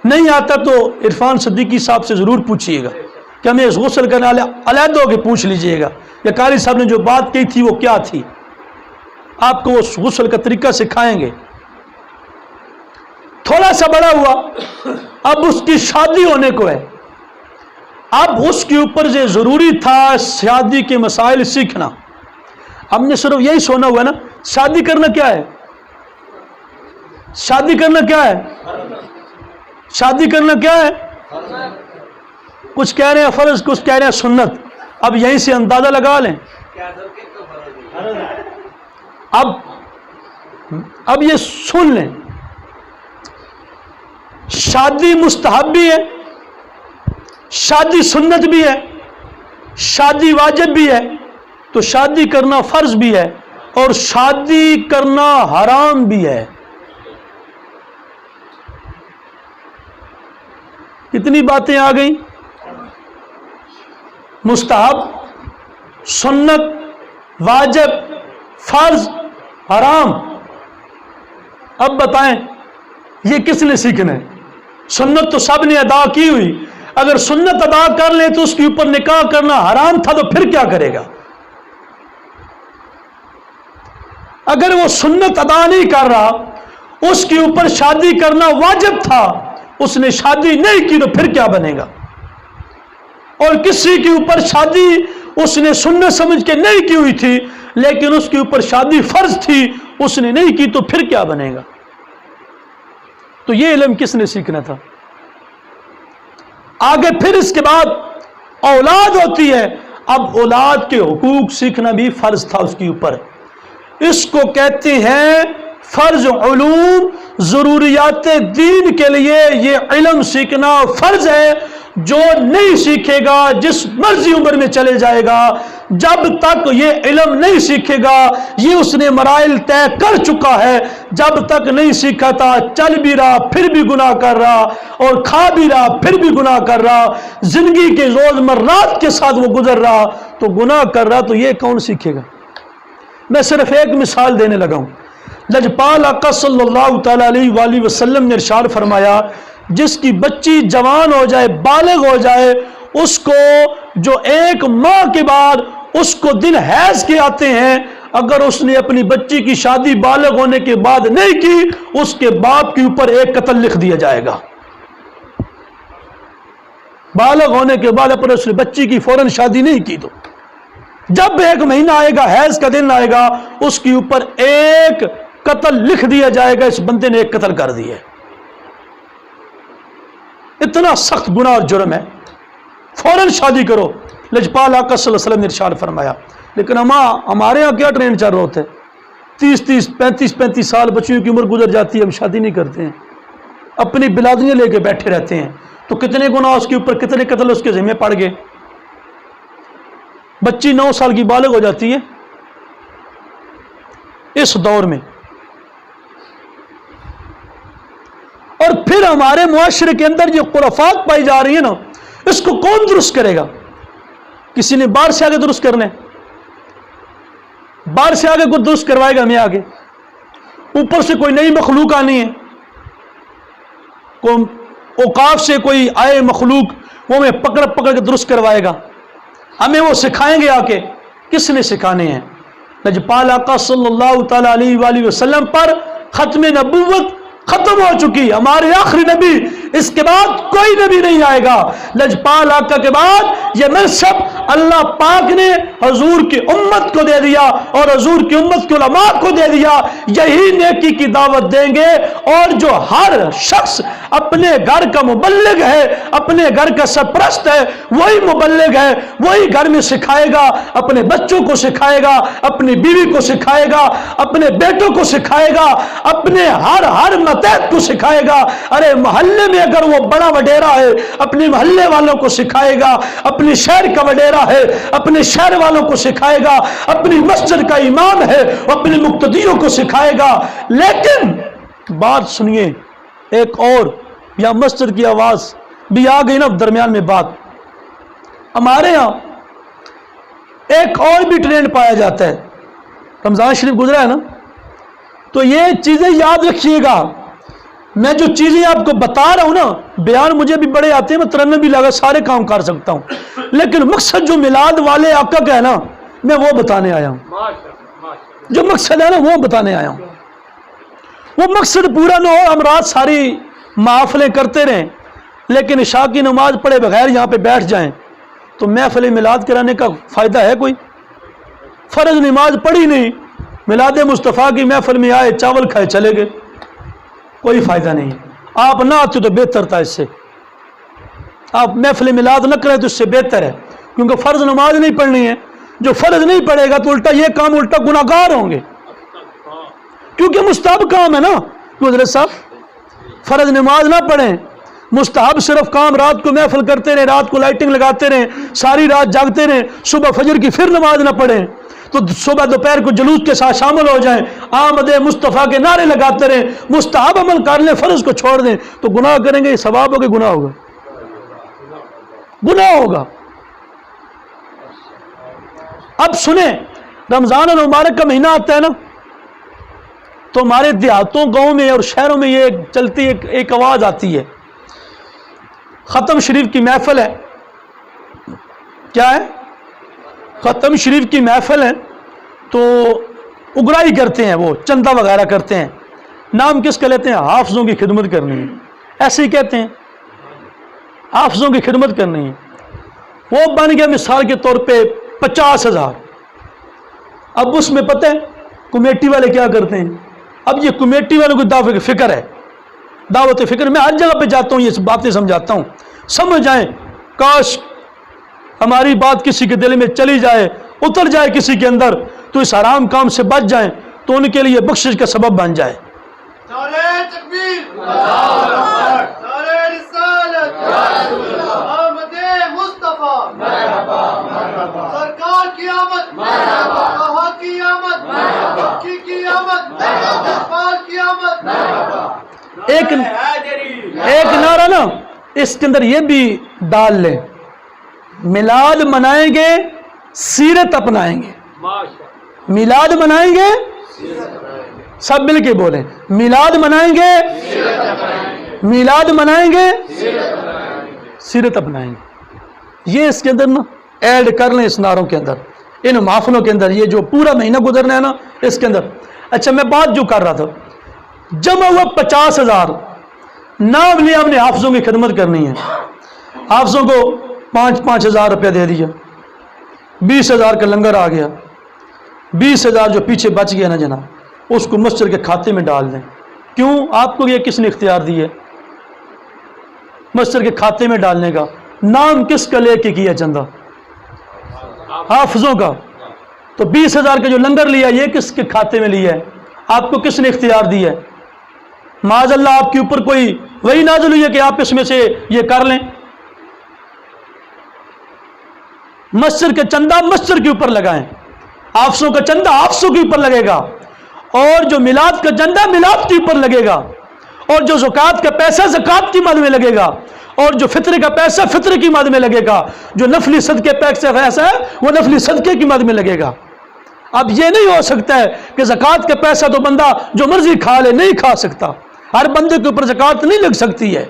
Speaker 1: نہیں آتا تو عرفان صدیقی صاحب سے ضرور پوچھئے گا کہ ہمیں اس غسل کرنے والے علیحدہ ہو کے پوچھ لیجئے گا، یا قاری صاحب نے جو بات کہی تھی وہ کیا تھی، آپ کو اس غسل کا طریقہ سکھائیں گے۔ تھوڑا سا بڑا ہوا، اب اس کی شادی ہونے کو ہے۔ اب اس کے اوپر یہ ضروری تھا شادی کے مسائل سیکھنا۔ ہم نے صرف یہی سونا ہوا نا، شادی کرنا کیا ہے؟ شادی کرنا کیا ہے؟ شادی کرنا کیا ہے؟ کچھ کہہ رہے ہیں فرض، کچھ کہہ رہے ہیں سنت۔ اب یہیں سے اندازہ لگا لیں۔ اب یہ سن لیں، شادی مستحب بھی ہے، شادی سنت بھی ہے، شادی واجب بھی ہے، تو شادی کرنا فرض بھی ہے، اور شادی کرنا حرام بھی ہے۔ کتنی باتیں آ گئیں؟ مستحب، سنت، واجب، فرض، حرام۔ اب بتائیں یہ کس نے سیکھنا ہے؟ سنت تو سب نے ادا کی ہوئی، اگر سنت ادا کر لے تو اس کے اوپر نکاح کرنا حرام تھا تو پھر کیا کرے گا؟ اگر وہ سنت ادا نہیں کر رہا، اس کے اوپر شادی کرنا واجب تھا، اس نے شادی نہیں کی تو پھر کیا بنے گا؟ اور کسی کے اوپر شادی اس نے سنت سمجھ کے نہیں کی ہوئی تھی لیکن اس کے اوپر شادی فرض تھی، اس نے نہیں کی تو پھر کیا بنے گا؟ تو یہ علم کس نے سیکھنا تھا؟ آگے پھر اس کے بعد اولاد ہوتی ہے، اب اولاد کے حقوق سیکھنا بھی فرض تھا اس کے اوپر۔ اس کو کہتے ہیں فرض علوم، ضروریات دین کے لیے یہ علم سیکھنا فرض ہے۔ جو نہیں سیکھے گا جس مرضی عمر میں چلے جائے گا، جب تک یہ علم نہیں سیکھے گا، یہ اس نے مراحل طے کر چکا ہے، جب تک نہیں سیکھا تھا چل بھی رہا پھر بھی گناہ کر رہا، اور کھا بھی رہا پھر بھی گناہ کر رہا، زندگی کے روزمرات کے ساتھ وہ گزر رہا تو گناہ کر رہا، تو یہ کون سیکھے گا؟ میں صرف ایک مثال دینے لگا ہوں۔ لجپال آقا صلی اللہ تعالی علیہ وآلہ وسلم نے ارشاد فرمایا، جس کی بچی جوان ہو جائے، بالغ ہو جائے، اس کو جو 1 ماہ کے بعد اس کو دن حیض کے آتے ہیں، اگر اس نے اپنی بچی کی شادی بالغ ہونے کے بعد نہیں کی، اس کے باپ کے اوپر 1 قتل لکھ دیا جائے گا۔ بالغ ہونے کے بعد اپنے اس نے بچی کی فوراً شادی نہیں کی تو جب 1 مہینہ آئے گا، حیض کا دن آئے گا، اس کے اوپر 1 قتل لکھ دیا جائے گا، اس بندے نے 1 قتل کر دیا ہے۔ اتنا سخت گناہ اور جرم ہے، فوراً شادی کرو۔ لجپال آقا صلی اللہ علیہ وسلم نے ارشاد فرمایا۔ لیکن ہمارے ہاں کیا ٹرینڈ چل رہا ہوتا ہے، 30-35 سال بچیوں کی عمر گزر جاتی ہے، ہم شادی نہیں کرتے ہیں، اپنی بلادیاں لے کے بیٹھے رہتے ہیں۔ تو کتنے گناہ اس کے اوپر، کتنے قتل اس کے ذمہ پڑ گئے۔ بچی 9 سال کی بالغ ہو جاتی ہے اس دور میں، اور پھر ہمارے معاشرے کے اندر جو خرافات پائی جا رہی ہیں نا، اس کو کون درست کرے گا؟ کسی نے باہر سے آگے درست کرنے، باہر سے آگے کوئی درست کروائے گا ہمیں آگے؟ اوپر سے کوئی نئی مخلوق آنی ہے، کوئی اوقاف سے کوئی آئے مخلوق، وہ ہمیں پکڑ پکڑ کے درست کروائے گا، ہمیں وہ سکھائیں گے آ کے؟ کس نے سکھانے ہیں؟ لجپال آقا صلی اللہ تعالی علیہ وآلہ وسلم پر ختم نبوت ختم ہو چکی، ہمارے آخری نبی، اس کے بعد کوئی نبی نہیں آئے گا۔ لجپال آقا کے بعد یہ منصب اللہ پاک نے حضور کی امت کو دے دیا اور حضور کی امت کے علماء کو دے دیا۔ یہی نیکی کی دعوت دیں گے، اور جو ہر شخص اپنے گھر کا مبلغ ہے، اپنے گھر کا سرپرست ہے، وہی مبلغ ہے، وہی گھر میں سکھائے گا، اپنے بچوں کو سکھائے گا، اپنی بیوی کو سکھائے گا، اپنے بیٹوں کو سکھائے گا، اپنے ہر متحد کو سکھائے گا۔ ارے محلے میں اگر وہ بڑا وڈیرا ہے، اپنے محلے والوں کو سکھائے گا، اپنے شہر کا وڈیرا ہے، اپنے شہر والوں کو سکھائے گا، اپنی مسجد کا امام ہے، وہ اپنے مقتدیوں کو سکھائے گا۔ لیکن بات سنیے ایک اور، یا مسجد کی آواز بھی آ گئی نا درمیان میں بات، ہمارے ہاں ایک اور بھی ٹرینڈ پایا جاتا ہے۔ رمضان شریف گزرا ہے نا، تو یہ چیزیں یاد رکھیے گا۔ میں جو چیزیں آپ کو بتا رہا ہوں نا، بیان مجھے بھی بڑے آتے ہیں، میں ترنم بھی لگا سارے کام کر سکتا ہوں، لیکن مقصد جو میلاد والے آقا کا ہے نا، میں وہ بتانے آیا ہوں۔ جو مقصد ہے نا وہ بتانے آیا ہوں۔ وہ مقصد پورا نہ ہو، ہم رات ساری محافلیں کرتے رہیں، لیکن عشاء کی نماز پڑھے بغیر یہاں پہ بیٹھ جائیں، تو محفل میلاد کرانے کا فائدہ ہے کوئی؟ فرض نماز پڑھی نہیں، میلاد مصطفیٰ کی محفل میں آئے، چاول کھائے چلے گئے، کوئی فائدہ نہیں۔ آپ نہ آتے تو بہتر تھا، اس سے آپ محفل میلاد نہ کریں تو اس سے بہتر ہے، کیونکہ فرض نماز نہیں پڑھنی ہے۔ جو فرض نہیں پڑھے گا تو الٹا یہ کام، الٹا گناہگار ہوں گے، کیونکہ مستحب کام ہے نا۔ حضرت صاحب فرض نماز نہ پڑھیں، مستحب صرف کام رات کو محفل کرتے رہیں، رات کو لائٹنگ لگاتے رہیں، ساری رات جاگتے رہیں، صبح فجر کی پھر نماز نہ پڑھیں، تو صبح دوپہر کو جلوس کے ساتھ شامل ہو جائیں، آمد مصطفیٰ کے نعرے لگاتے رہیں، مستحب عمل کر لیں، فرض کو چھوڑ دیں، تو گناہ کریں گے، ثواب ہوگا، گناہ ہوگا، گناہ ہوگا۔ اب سنیں، رمضان المبارک کا مہینہ آتا ہے نا، تو ہمارے دیہاتوں، گاؤں میں اور شہروں میں یہ چلتی ایک آواز آتی ہے، ختم شریف کی محفل ہے۔ کیا ہے؟ ختم شریف کی محفل ہے، تو اگرائی کرتے ہیں، وہ چندہ وغیرہ کرتے ہیں، نام کس کا لیتے ہیں؟ حافظوں کی خدمت کرنی ہے، ایسے ہی کہتے ہیں، حافظوں کی خدمت کرنی ہے۔ وہ بن گیا مثال کے طور پہ 50,000۔ اب اس میں پتہ ہے کمیٹی والے کیا کرتے ہیں؟ اب یہ کمیٹی والوں کو دعوت فکر ہے، دعوت فکر، میں ہر جگہ پہ جاتا ہوں، یہ باتیں سمجھاتا ہوں، سمجھ جائیں، کاش ہماری بات کسی کے دل میں چلی جائے، اتر جائے کسی کے اندر، تو اس حرام کام سے بچ جائیں، تو ان کے لیے بخشش کا سبب بن جائے۔
Speaker 2: نعرہ تکبیر، نعرہ رسالت، آمد مصطفیٰ، سرکار کی آمد، کہا کی آمد، مکی کی آمد، اقبال کی آمد۔
Speaker 1: ایک نعرہ نا اس کے اندر یہ بھی ڈال لیں، میلاد منائیں گے، سیرت اپنائیں گے۔ میلاد منائیں گے، سب مل کے بولیں، میلاد منائیں گے، میلاد منائیں گے، سیرت اپنائیں گے۔ یہ اس کے اندر نا ایڈ کر لیں، اس نعروں کے اندر، ان محفلوں کے اندر، یہ جو پورا مہینہ گزرنا ہے نا اس کے اندر۔ اچھا، میں بات جو کر رہا تھا، جمع ہوا 50,000، نام لیا ہم نے حافظوں کی خدمت کرنی ہے، حافظوں کو 5,000 روپیہ دے دیا، 20,000 کا لنگر آ گیا، 20,000 جو پیچھے بچ گیا نا جناب، اس کو مسجد کے کھاتے میں ڈال دیں۔ کیوں؟ آپ کو یہ کس نے اختیار دی ہے؟ مسجد کے کھاتے میں ڈالنے کا، نام کس کا لے کے کیا چندہ؟ حافظوں کا۔ تو 20,000 کا جو لنگر لیا یہ کس کے کھاتے میں لیا ہے؟ آپ کو کس نے اختیار دیا ہے؟ معاذ اللہ آپ کے اوپر کوئی وہی نازل ہوئی ہے کہ آپ اس میں سے یہ کر لیں؟ مسجد کا چندہ مسجد کے اوپر لگائیں، حافظوں کا چندہ حافظوں کے اوپر لگے گا، اور جو میلاد کا چندہ میلاد کے اوپر لگے گا، اور جو زکوٰۃ کا پیسہ زکوٰۃ کی مد میں لگے گا، اور جو فطرے کا پیسہ فطرے کی مد میں لگے گا، جو نفلی صدقے پیسہ ہے وہ نفلی صدقے کی مد میں لگے گا۔ اب یہ نہیں ہو سکتا ہے کہ زکوٰۃ کا پیسہ تو بندہ جو مرضی کھا لے، نہیں کھا سکتا، ہر بندے کے اوپر زکوٰۃ نہیں لگ سکتی ہے۔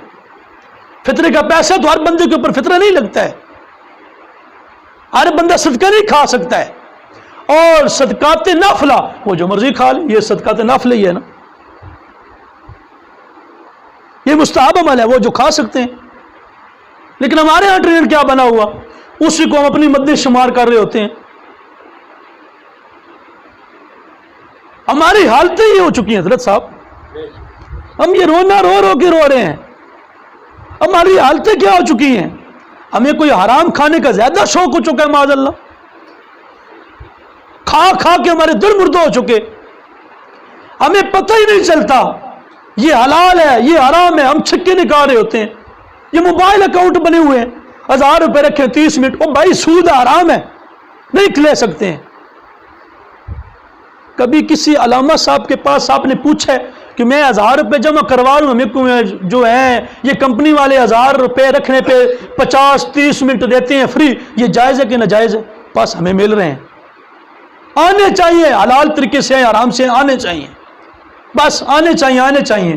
Speaker 1: فطرے کا پیسہ تو ہر بندے کے اوپر فطرہ نہیں لگتا ہے، ہر بندہ صدقہ نہیں کھا سکتا ہے۔ اور صدقات نافلہ وہ جو مرضی کھا لے، یہ صدقات نافلہ ہی ہے نا، یہ مستحب عمل ہے، وہ جو کھا سکتے ہیں۔ لیکن ہمارے ہاں ٹرینڈ کیا بنا ہوا، اسی کو ہم اپنی مد شمار کر رہے ہوتے ہیں۔ ہماری حالتیں یہ ہو چکی ہیں حضرت صاحب، ہم یہ رونا رو رو کے رو رہے ہیں، ہماری حالتیں کیا ہو چکی ہیں؟ ہمیں کوئی حرام کھانے کا زیادہ شوق ہو چکا ہے معاذ اللہ، کھا کھا کے ہمارے دل مردہ ہو چکے، ہمیں پتہ ہی نہیں چلتا یہ حلال ہے یہ حرام ہے، ہم چھکے نکال رہے ہوتے ہیں۔ یہ موبائل اکاؤنٹ بنے ہوئے ہیں، 1000 روپے رکھے 30 منٹ، او بھائی سود حرام ہے، نہیں لے سکتے ہیں۔ کبھی کسی علامہ صاحب کے پاس آپ نے پوچھا ہے کہ میں 1000 روپے جمع کروا رہا ہوں، ہمیں کو جو ہیں یہ کمپنی والے 1000 روپے رکھنے پہ 50-30 منٹ دیتے ہیں فری، یہ جائز ہے کہ ناجائز ہے؟ بس ہمیں مل رہے ہیں، آنے چاہیے، حلال طریقے سے آرام سے آنے چاہیے، بس آنے چاہیے،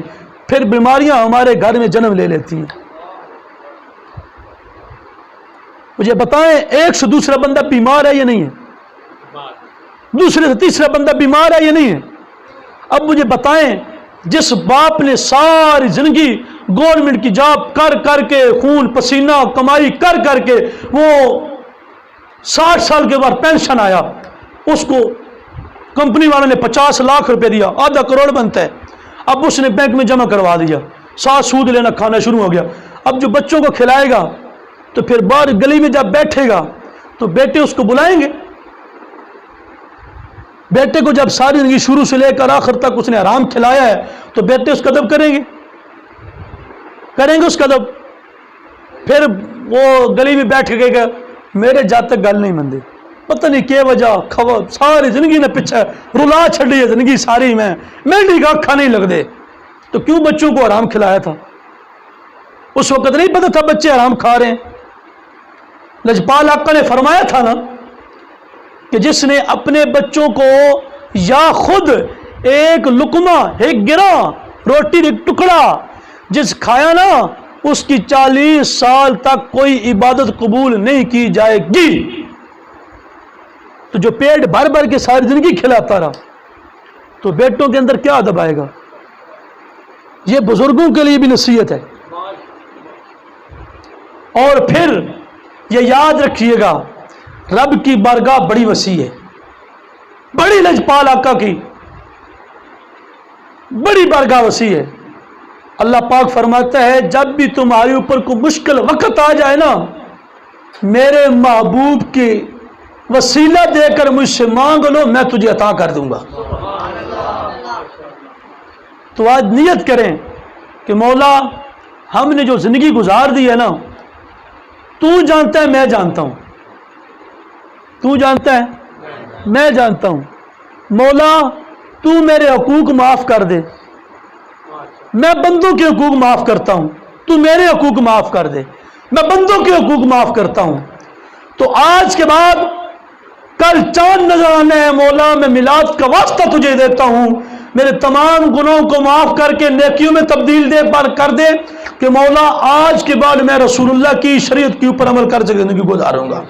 Speaker 1: پھر بیماریاں ہمارے گھر میں جنم لے لیتی ہیں۔ مجھے بتائیں ایک سے دوسرا بندہ بیمار ہے یا نہیں ہے؟ دوسرے سے تیسرا بندہ بیمار ہے یا نہیں ہے؟ اب مجھے بتائیں جس باپ نے ساری زندگی گورنمنٹ کی جاب کر کر کے خون پسینہ کمائی کر کر کے وہ 60 سال کے بعد پینشن آیا، اس کو کمپنی والوں نے 50 لاکھ روپے دیا، آدھا کروڑ بنتا ہے، اب اس نے بینک میں جمع کروا دیا، ساتھ سود لینا کھانا شروع ہو گیا۔ اب جو بچوں کو کھلائے گا تو پھر باہر گلی میں جب بیٹھے گا تو بیٹے اس کو بلائیں گے؟ بیٹے کو جب ساری زندگی شروع سے لے کر آخر تک اس نے حرام کھلایا ہے تو بیٹے اس کا ادب کریں گے اس کا ادب؟ پھر وہ گلی میں بیٹھ کے گا میرے جات تک گل نہیں مندی، پتہ نہیں کیا وجہ ساری زندگی نے پیچھے رلا چھڑی ہے زندگی ساری میں ٹھیک اکھا نہیں لگ دے، تو کیوں بچوں کو حرام کھلایا تھا؟ اس وقت نہیں پتہ تھا بچے حرام کھا رہے ہیں؟ لجپال آقا نے فرمایا تھا نا کہ جس نے اپنے بچوں کو یا خود ایک لقمہ ایک گرا روٹی ایک ٹکڑا جس کھایا نا اس کی 40 سال تک کوئی عبادت قبول نہیں کی جائے گی۔ تو جو پیٹ بھر بھر کے ساری زندگی کھلاتا رہا تو بیٹوں کے اندر کیا ادب آئے گا؟ یہ بزرگوں کے لیے بھی نصیحت ہے۔ اور پھر یہ یاد رکھیے گا رب کی بارگاہ بڑی وسیع ہے، بڑی لجپال آقا کی بڑی بارگاہ وسیع ہے۔ اللہ پاک فرماتا ہے جب بھی تمہارے اوپر کوئی مشکل وقت آ جائے نا میرے محبوب کی وسیلہ دے کر مجھ سے مانگ لو میں تجھے عطا کر دوں گا۔ تو آج نیت کریں کہ مولا ہم نے جو زندگی گزار دی ہے نا تو جانتا ہے میں جانتا ہوں، تو جانتا ہے میں جانتا ہوں، مولا تو میرے حقوق معاف کر دے، میں بندوں کے حقوق معاف کرتا ہوں، تو میرے حقوق معاف کر دے، میں بندوں کے حقوق معاف کرتا ہوں۔ تو آج کے بعد کل چاند نظر آنا ہے مولا میں میلاد کا واسطہ تجھے دیتا ہوں، میرے تمام گناہوں کو معاف کر کے نیکیوں میں تبدیل کر دے کہ مولا آج کے بعد میں رسول اللہ کی شریعت کے اوپر عمل کر کے زندگی گزاروں گا۔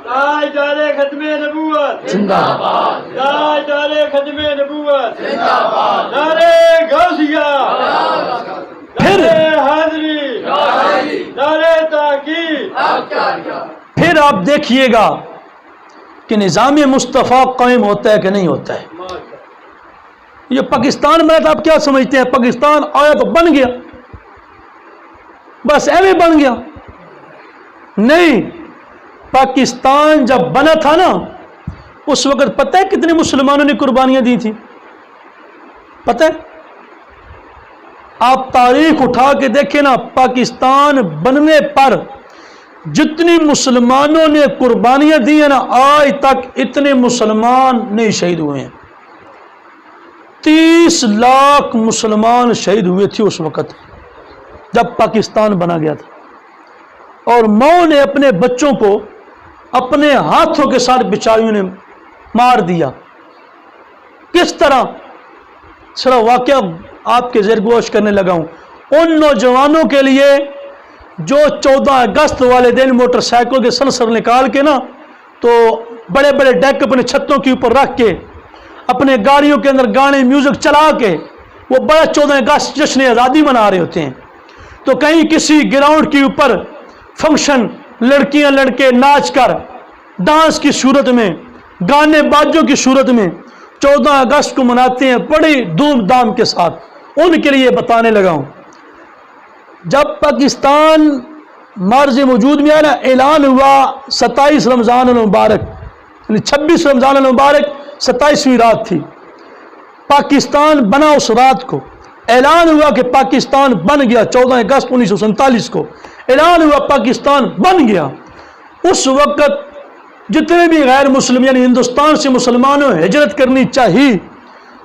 Speaker 2: تاجدار ختم نبوت
Speaker 1: زندہ باد،
Speaker 2: تاجدار ختم نبوت زندہ باد، نعرہ غوثیہ،
Speaker 1: پھر
Speaker 2: حاضری، نعرہ تحقیق۔
Speaker 1: پھر آپ دیکھیے گا کہ نظام مصطفیٰ قائم ہوتا ہے کہ نہیں ہوتا ہے۔ یہ پاکستان میں آپ کیا سمجھتے ہیں؟ پاکستان آیا تو بن گیا، بس ایویں بن گیا؟ نہیں، پاکستان جب بنا تھا نا اس وقت پتہ ہے کتنے مسلمانوں نے قربانیاں دی تھی؟ پتہ ہے؟ آپ تاریخ اٹھا کے دیکھیں نا، پاکستان بننے پر جتنی مسلمانوں نے قربانیاں دی ہیں نا، آج تک اتنے مسلمان نہیں شہید ہوئے ہیں۔ 30 لاکھ مسلمان شہید ہوئے تھے اس وقت جب پاکستان بنا گیا تھا، اور ماؤں نے اپنے بچوں کو اپنے ہاتھوں کے ساتھ بیچاریوں نے مار دیا۔ کس طرح؟ سر واقعہ آپ کے زیر گوش کرنے لگا ہوں۔ ان نوجوانوں کے لیے جو 14 اگست والے دن موٹر سائیکل کے سلسر نکال کے نا تو بڑے بڑے ڈیک اپنے چھتوں کے اوپر رکھ کے اپنے گاڑیوں کے اندر گانے میوزک چلا کے وہ بڑا 14 اگست جشن آزادی منا رہے ہوتے ہیں، تو کہیں کسی گراؤنڈ کے اوپر فنکشن، لڑکیاں لڑکے ناچ کر ڈانس کی صورت میں، گانے باجوں کی صورت میں 14 اگست کو مناتے ہیں بڑی دھوم دھام کے ساتھ۔ ان کے لیے بتانے لگا ہوں، جب پاکستان مارز وجود میں آیا نا، اعلان ہوا 27 رمضان المبارک، یعنی 26 رمضان المبارک 27ویں رات تھی، پاکستان بنا اس رات کو، اعلان ہوا کہ پاکستان بن گیا 14 اگست 1947 کو اعلان ہوا پاکستان بن گیا۔ اس وقت جتنے بھی غیر مسلم یعنی ہندوستان سے مسلمانوں ہجرت کرنی چاہیے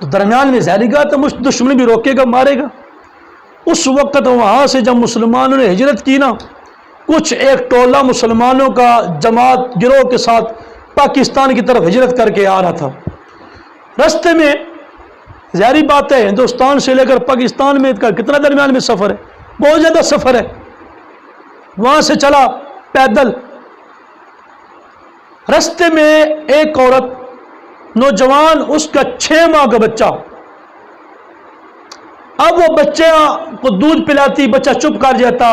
Speaker 1: تو درمیان میں ظاہری بات ہے دشمن بھی روکے گا، مارے گا۔ اس وقت وہاں سے جب مسلمانوں نے ہجرت کی نا، کچھ ایک ٹولہ مسلمانوں کا جماعت گروہ کے ساتھ پاکستان کی طرف ہجرت کر کے آ رہا تھا، رستے میں ظاہری بات ہے ہندوستان سے لے کر پاکستان میں کتنا درمیان میں سفر ہے، بہت زیادہ سفر ہے۔ وہاں سے چلا پیدل، رستے میں ایک عورت نوجوان، اس کا 6 ماہ کا بچہ، اب وہ بچے کو دودھ پلاتی، بچہ چپ کر جاتا،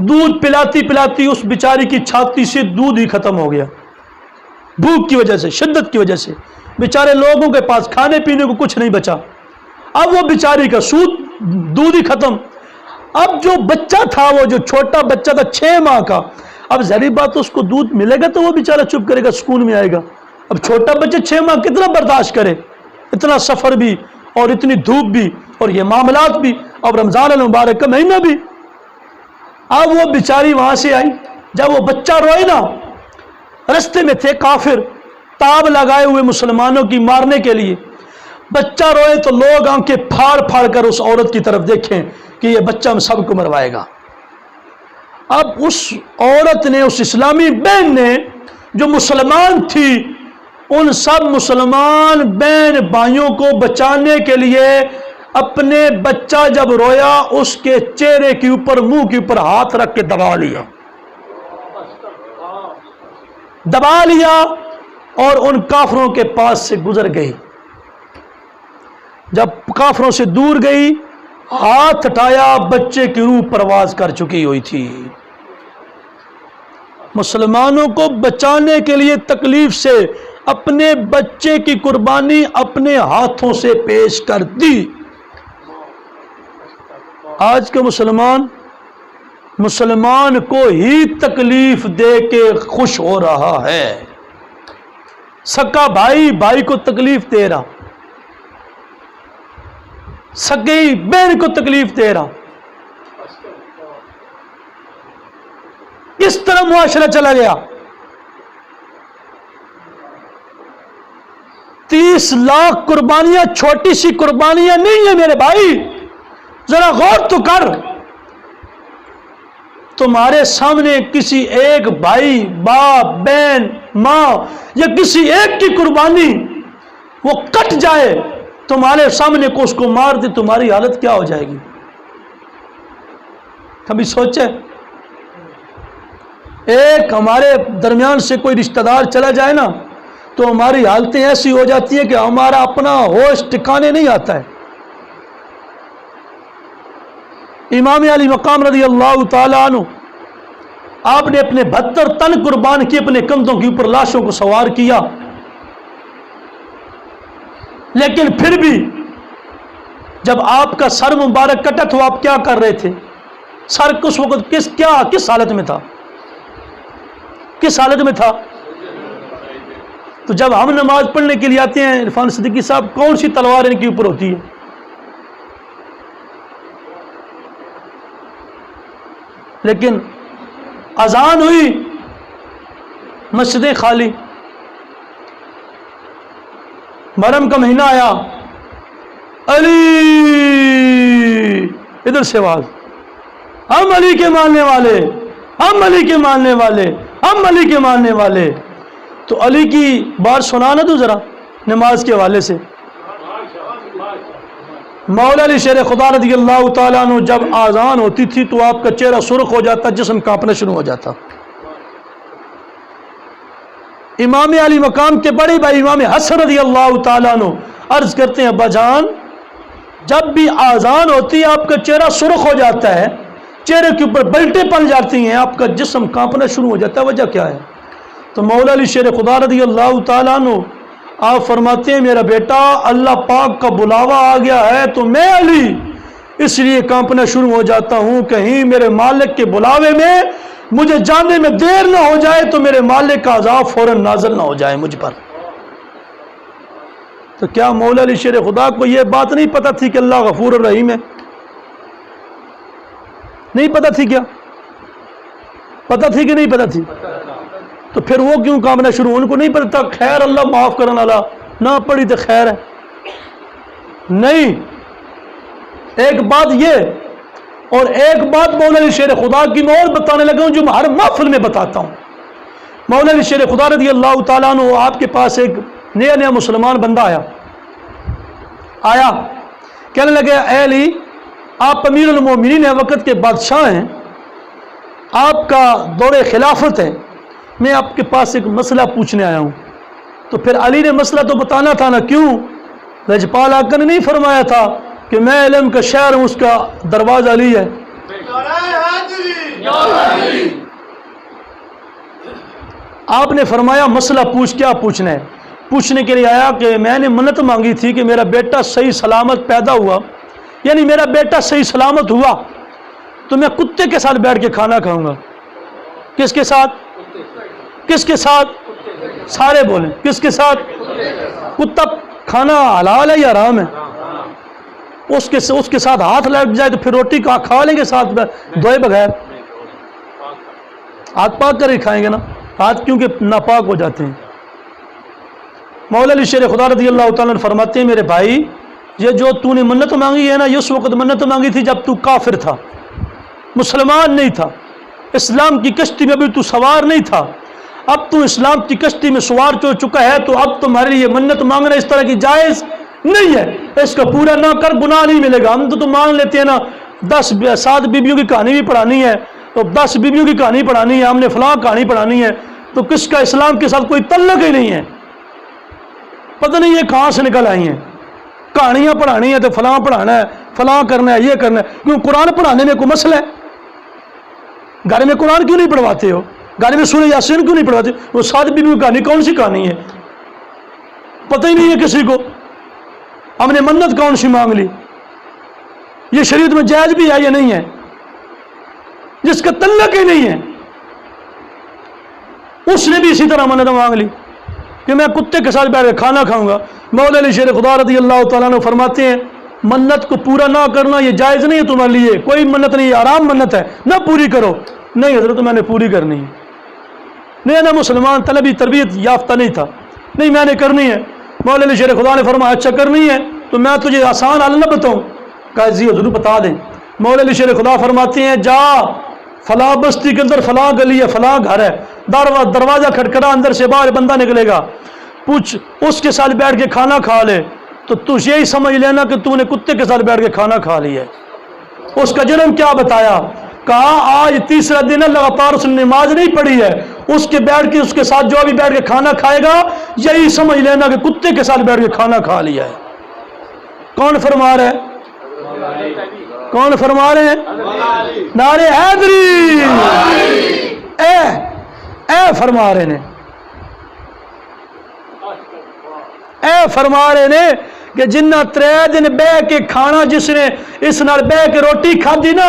Speaker 1: دودھ پلاتی پلاتی اس بیچاری کی چھاتی سے دودھ ہی ختم ہو گیا، بھوک کی وجہ سے، شدت کی وجہ سے، بیچارے لوگوں کے پاس کھانے پینے کو کچھ نہیں بچا، اب وہ بیچاری کا دودھ ہی ختم۔ اب جو بچہ تھا، وہ جو چھوٹا بچہ تھا 6 ماہ کا، اب ظاہری بات اس کو دودھ ملے گا تو وہ بیچارہ چپ کرے گا، سکون میں آئے گا۔ اب چھوٹا بچہ 6 ماہ کتنا برداشت کرے، اتنا سفر بھی اور اتنی دھوپ بھی اور یہ معاملات بھی، اب رمضان المبارک کا مہینہ بھی۔ اب وہ بیچاری وہاں سے آئی، جب وہ بچہ روئے نا، رستے میں تھے کافر تاب لگائے ہوئے مسلمانوں کی مارنے کے لیے، بچہ روئے تو لوگ آنکھیں پھاڑ پھاڑ کر اس عورت کی طرف دیکھیں کہ یہ بچہ ہم سب کو مروائے گا۔ اب اس عورت نے، اس اسلامی بہن نے جو مسلمان تھی، ان سب مسلمان بہن بھائیوں کو بچانے کے لیے اپنے بچہ جب رویا اس کے چہرے کے اوپر، منہ کے اوپر ہاتھ رکھ کے دبا لیا اور ان کافروں کے پاس سے گزر گئی۔ جب کافروں سے دور گئی، ہاتھ ہٹایا، بچے کی روح پرواز کر چکی ہوئی تھی۔ مسلمانوں کو بچانے کے لیے تکلیف سے اپنے بچے کی قربانی اپنے ہاتھوں سے پیش کر دی۔ آج کے مسلمان کو ہی تکلیف دے کے خوش ہو رہا ہے، سکا بھائی بھائی کو تکلیف دے رہا، سگی بہن کو تکلیف دے رہا، اس طرح معاشرہ چلا گیا۔ 30 لاکھ قربانیاں چھوٹی سی قربانیاں نہیں ہیں میرے بھائی، ذرا غور تو کر۔ تمہارے سامنے کسی ایک بھائی، باپ، بہن، ماں یا کسی ایک کی قربانی وہ کٹ جائے، تمہارے سامنے کو اس کو مار دے، تمہاری حالت کیا ہو جائے گی؟ کبھی سوچے؟ ایک ہمارے درمیان سے کوئی رشتہ دار چلا جائے نا تو ہماری حالتیں ایسی ہو جاتی ہیں کہ ہمارا اپنا ہوش ٹھکانے نہیں آتا ہے۔ امام علی مقام رضی اللہ تعالیٰ عنہ، آپ نے اپنے 72 تن قربان کی، اپنے کندھوں کے اوپر لاشوں کو سوار کیا، لیکن پھر بھی جب آپ کا سر مبارک کٹا تو آپ کیا کر رہے تھے؟ سر اس وقت کس حالت میں تھا؟ کس حالت میں تھا؟ تو جب ہم نماز پڑھنے کے لیے آتے ہیں عرفان صدیقی صاحب، کون سی تلوار ان کے اوپر ہوتی ہے؟ لیکن اذان ہوئی، مسجدیں خالی، محرم کا مہینہ آیا، علی ادھر سے آواز، ہم علی کے ماننے والے، ہم علی کے ماننے والے، ہم علی کے ماننے والے۔ تو علی کی بات سنانا تو ذرا نماز کے حوالے سے۔ مولا علی شیر خدا رضی اللہ تعالیٰ عنہ جب آذان ہوتی تھی تو آپ کا چہرہ سرخ ہو جاتا، جسم کانپنا شروع ہو جاتا۔ امام علی مقام کے بڑے بھائی امام حسن رضی اللہ تعالیٰ عنہ عرض کرتے ہیں، ابا جان جب بھی آذان ہوتی ہے آپ کا چہرہ سرخ ہو جاتا ہے، چہرے کے اوپر بلٹیں پڑ جاتی ہیں، آپ کا جسم کانپنا شروع ہو جاتا ہے، وجہ کیا ہے؟ تو مولا علی شیر خدا رضی اللہ تعالیٰ عنہ آپ فرماتے ہیں، میرا بیٹا اللہ پاک کا بلاوا آ گیا ہے تو میں علی اس لیے کانپنا شروع ہو جاتا ہوں، کہیں میرے مالک کے بلاوے میں مجھے جانے میں دیر نہ ہو جائے تو میرے مالک کا عذاب فوراً نازل نہ ہو جائے مجھ پر۔ تو کیا مولا علی شیر خدا کو یہ بات نہیں پتہ تھی کہ اللہ غفور الرحیم ہے؟ نہیں پتہ تھی؟ کیا پتہ تھی کہ نہیں پتہ تھی؟ تو پھر وہ کیوں کامنا شروع؟ ان کو نہیں پتہ تھا خیر اللہ معاف کرنے والا، نہ پڑھی تو خیر ہے؟ نہیں، ایک بات یہ، اور ایک بات مولا علی شیر خدا کی میں اور بتانے لگا ہوں جو میں ہر محفل میں بتاتا ہوں۔ مولا علی شیر خدا رضی اللہ تعالیٰ عنہ آپ کے پاس ایک نیا مسلمان بندہ آیا، کہنے لگے، اے علی آپ امیر المومنین ہیں، وقت کے بادشاہ ہیں، آپ کا دور خلافت ہے، میں آپ کے پاس ایک مسئلہ پوچھنے آیا ہوں۔ تو پھر علی نے مسئلہ تو بتانا تھا نا، کیوں؟ لجپال آقا نے نہیں فرمایا تھا کہ میں علم کا شہر ہوں، اس کا دروازہ علی ہے؟ آپ نے فرمایا مسئلہ پوچھ، کیا پوچھنا ہے؟ پوچھنے کے لیے آیا کہ میں نے منت مانگی تھی کہ میرا بیٹا صحیح سلامت پیدا ہوا، یعنی میرا بیٹا صحیح سلامت ہوا تو میں کتے کے ساتھ بیٹھ کے کھانا کھاؤں گا۔ کس کے ساتھ؟ کس کے ساتھ؟ سارے بولیں، کس کے ساتھ؟ کتا کھانا حلال ہے یا حرام ہے؟ اس کے ساتھ ہاتھ لگ جائے تو پھر روٹی کھا لیں گے ساتھ دھوئے بغیر؟ ہاتھ پاک کر ہی کھائیں گے نا، ہاتھ کیونکہ ناپاک ہو جاتے ہیں۔ مولا علی شیر خدا رضی اللہ تعالیٰ عنہ فرماتے ہیں، میرے بھائی یہ جو تو نے منت مانگی ہے نا، یہ اس وقت منت مانگی تھی جب تو کافر تھا، مسلمان نہیں تھا، اسلام کی کشتی میں بھی تو سوار نہیں تھا۔ اب تو اسلام کی کشتی میں سوار ہو چکا ہے تو اب تمہارے لیے منت مانگنا اس طرح کی جائز نہیں ہے، اس کا پورا نہ کر گناہ نہیں ملے گا۔ ہم تو مان لیتے ہیں نا 7 بیبیوں کی کہانی بھی پڑھانی ہے تو 10 بیبیوں کی کہانی پڑھانی ہے، ہم نے فلاں کہانی پڑھانی ہے، تو کس کا اسلام کے ساتھ کوئی تعلق ہی نہیں ہے۔ پتہ نہیں یہ کہاں سے نکل آئی ہیں، کہانیاں پڑھانی ہے تو فلاں پڑھانا ہے، فلاں کرنا ہے، یہ کرنا ہے۔ کیوں قرآن پڑھانے میں کوئی مسئلہ ہے؟ گھر میں قرآن کیوں نہیں پڑھواتے ہو؟ گھر میں سورہ یاسین کیوں نہیں پڑھواتے؟ وہ 7 بیبیوں کی کہانی کون سی کہانی ہے؟ پتہ ہی نہیں ہے کسی کو۔ ہم نے منت کون سی مانگ لی؟ یہ شریعت میں جائز بھی ہے یا نہیں ہے؟ جس کا تعلق ہی نہیں ہے اس نے بھی اسی طرح منت مانگ لی کہ میں کتے کے ساتھ بیٹھ کے کھانا کھاؤں گا۔ مولا علی شیر خدا رضی اللہ تعالیٰ عنہ فرماتے ہیں، منت کو پورا نہ کرنا یہ جائز نہیں ہے تمہارے لیے، کوئی منت نہیں، آرام منت ہے، نہ پوری کرو۔ نہیں حضرت میں نے پوری کرنی ہے، نہیں نہ مسلمان طلبی تربیت یافتہ نہیں تھا، نہیں میں نے کرنی ہے۔ مولا علی شیر خدا نے فرمایا اچھا کرنی ہے تو میں تجھے آسان حل نہ بتاؤں؟ کہا جی حضور بتا دیں۔ مولا علی شیر خدا فرماتے ہیں، جا فلاں بستی کے اندر فلاں گلی ہے، فلاں گھر ہے، دروازہ کھٹکھٹا، اندر سے باہر بندہ نکلے گا، پوچھ اس کے ساتھ بیٹھ کے کھانا کھا لے، تو تجھے یہی سمجھ لینا کہ تو نے کتے کے ساتھ بیٹھ کے کھانا کھا لیا ہے۔ اس کا جرم کیا بتایا؟ کہا آج تیسرا دن ہے لگاتار اس نے نماز نہیں پڑھی ہے، اس کے ساتھ جو ابھی بیٹھ کے کھانا کھائے گا یہی سمجھ لینا کہ کتے کے ساتھ بیٹھ کے کھانا کھا لیا ہے۔ کون فرما رہے ہیں؟ کون فرما رہے ہیں؟ نعرے حیدری، اے فرما رہے نے، اے فرما رہے نے کہ جنہ 3 دن بہ کے کھانا، جس نے اس نال بہ کے روٹی کھادی نا،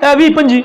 Speaker 1: 20-25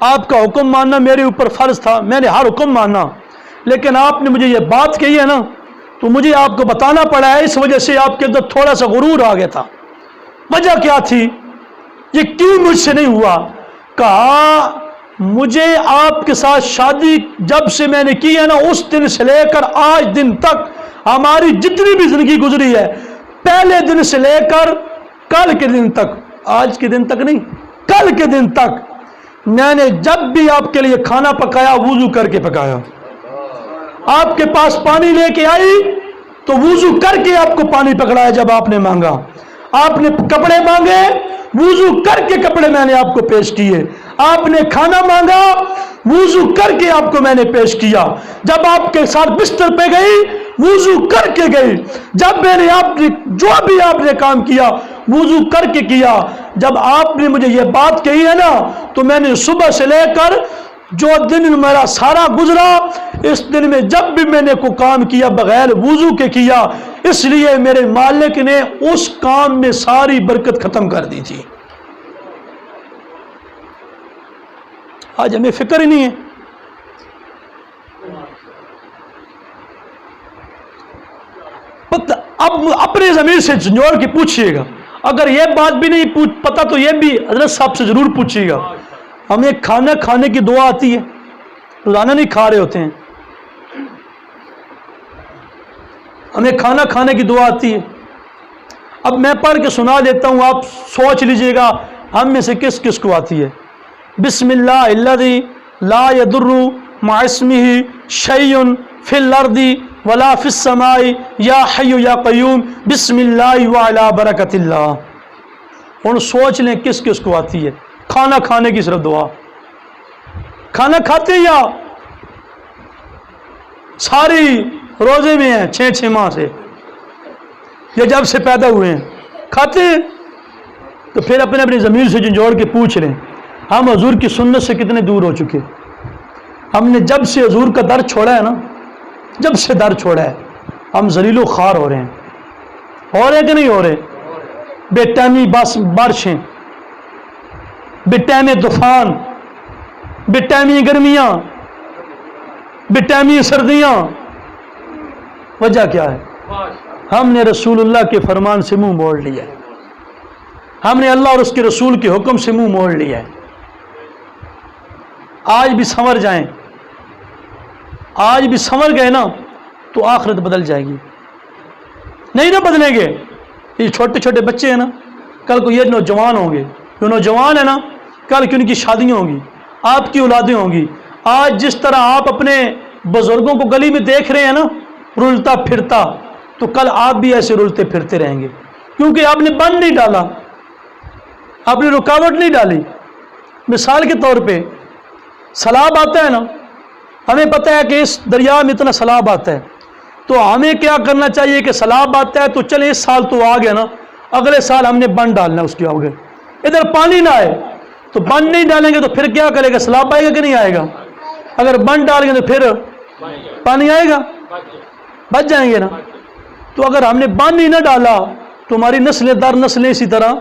Speaker 1: آپ کا حکم ماننا میرے اوپر فرض تھا، میں نے ہر حکم مانا، لیکن آپ نے مجھے یہ بات کہی ہے نا تو مجھے آپ کو بتانا پڑا ہے، اس وجہ سے آپ کے اندر تھوڑا سا غرور آ گیا تھا۔ وجہ کیا تھی؟ یہ کیوں مجھ سے نہیں ہوا؟ کہا مجھے آپ کے ساتھ شادی جب سے میں نے کی ہے نا، اس دن سے لے کر آج دن تک ہماری جتنی بھی زندگی گزری ہے، پہلے دن سے لے کر کل کے دن تک، آج کے دن تک نہیں، کل کے دن تک میں نے جب بھی آپ کے لیے کھانا پکایا وضو کر کے پکایا، آپ کے پاس پانی لے کے آئی تو وضو کر کے آپ کو پانی پکڑایا، جب آپ نے مانگا، آپ نے کپڑے مانگے وضو کر کے کپڑے میں نے آپ کو پیش کیے، آپ نے کھانا مانگا وضو کر کے آپ کو میں نے پیش کیا، جب آپ کے ساتھ بستر پہ گئی وضو کر کے گئی، جب میں نے آپ نے جو بھی آپ نے کام کیا وضو کر کے کیا۔ جب آپ نے مجھے یہ بات کہی ہے نا تو میں نے صبح سے لے کر جو دن میرا سارا گزرا، اس دن میں جب بھی میں نے کوئی کام کیا بغیر وضو کے کیا، اس لیے میرے مالک نے اس کام میں ساری برکت ختم کر دی تھی۔ آج ہمیں فکر ہی نہیں ہے۔ اب اپنے ضمیر سے جھنجھوڑ کے پوچھئے گا، اگر یہ بات بھی نہیں پتا تو یہ بھی حضرت صاحب سے ضرور پوچھئے گا۔ ہمیں کھانا کھانے کی دعا آتی ہے، روزانہ نہیں کھا رہے ہوتے ہیں، ہمیں کھانا کھانے کی دعا آتی ہے۔ اب میں پڑھ کے سنا دیتا ہوں، آپ سوچ لیجئے گا ہم میں سے کس کس کو آتی ہے۔ بسم اللہ الذی لا یضر مع اسمہ شیء فی الارض ولا فی السماء یا حی یا قیوم بسم اللہ وعلی برکت اللہ۔ ان سوچ لیں کس کس کو آتی ہے کھانا کھانے کی صرف دعا۔ کھانا کھاتے ہیں یا ساری روزے میں ہیں 6 ماہ سے، یا جب سے پیدا ہوئے ہیں کھاتے ہیں؟ تو پھر اپنے اپنی ضمیر سے جھنجھوڑ کے پوچھ رہے ہیں ہم حضور کی سنت سے کتنے دور ہو چکے۔ ہم نے جب سے حضور کا در چھوڑا ہے نا، جب سے در چھوڑا ہے ہم ذلیل و خوار ہو رہے ہیں۔ ہو رہے ہیں کہ نہیں ہو رہے؟ بے ٹائمی بارشیں، بے ٹائمی طوفان، بے ٹائمی گرمیاں، بے ٹائمی سردیاں۔ وجہ کیا ہے؟ ہم نے رسول اللہ کے فرمان سے منہ موڑ لیا ہے، ہم نے اللہ اور اس کے رسول کے حکم سے منہ موڑ لیا ہے۔ آج بھی سنور جائیں، آج بھی سنور گئے نا تو آخرت بدل جائے گی۔ نہیں نہ بدلیں گے، یہ چھوٹے چھوٹے بچے ہیں نا، کل کو یہ نوجوان ہوں گے، جو نوجوان ہیں نا کل کی ان کی شادیاں ہوں گی، آپ کی اولادیں ہوں گی۔ آج جس طرح آپ اپنے بزرگوں کو گلی میں دیکھ رہے ہیں نا رلتا پھرتا، تو کل آپ بھی ایسے رلتے پھرتے رہیں گے، کیونکہ آپ نے بند نہیں ڈالا، آپ نے رکاوٹ نہیں ڈالی۔ مثال کے طور پہ سیلاب آتا ہے نا، ہمیں پتہ ہے کہ اس دریا میں اتنا سیلاب آتا ہے، تو ہمیں کیا کرنا چاہیے کہ سیلاب آتا ہے تو چلیں اس سال تو آ گیا نا، اگلے سال ہم نے بند ڈالنا ہے اس کے آگے، ادھر پانی نہ آئے تو بند نہیں ڈالیں گے تو پھر کیا کرے گا؟ سیلاب آئے گا کہ نہیں آئے گا؟ اگر بند ڈال گے تو پھر پانی آئے گا، بچ جائیں گے نا۔ تو اگر ہم نے بند ہی نہ ڈالا تو ہماری نسلیں در نسلیں اسی طرح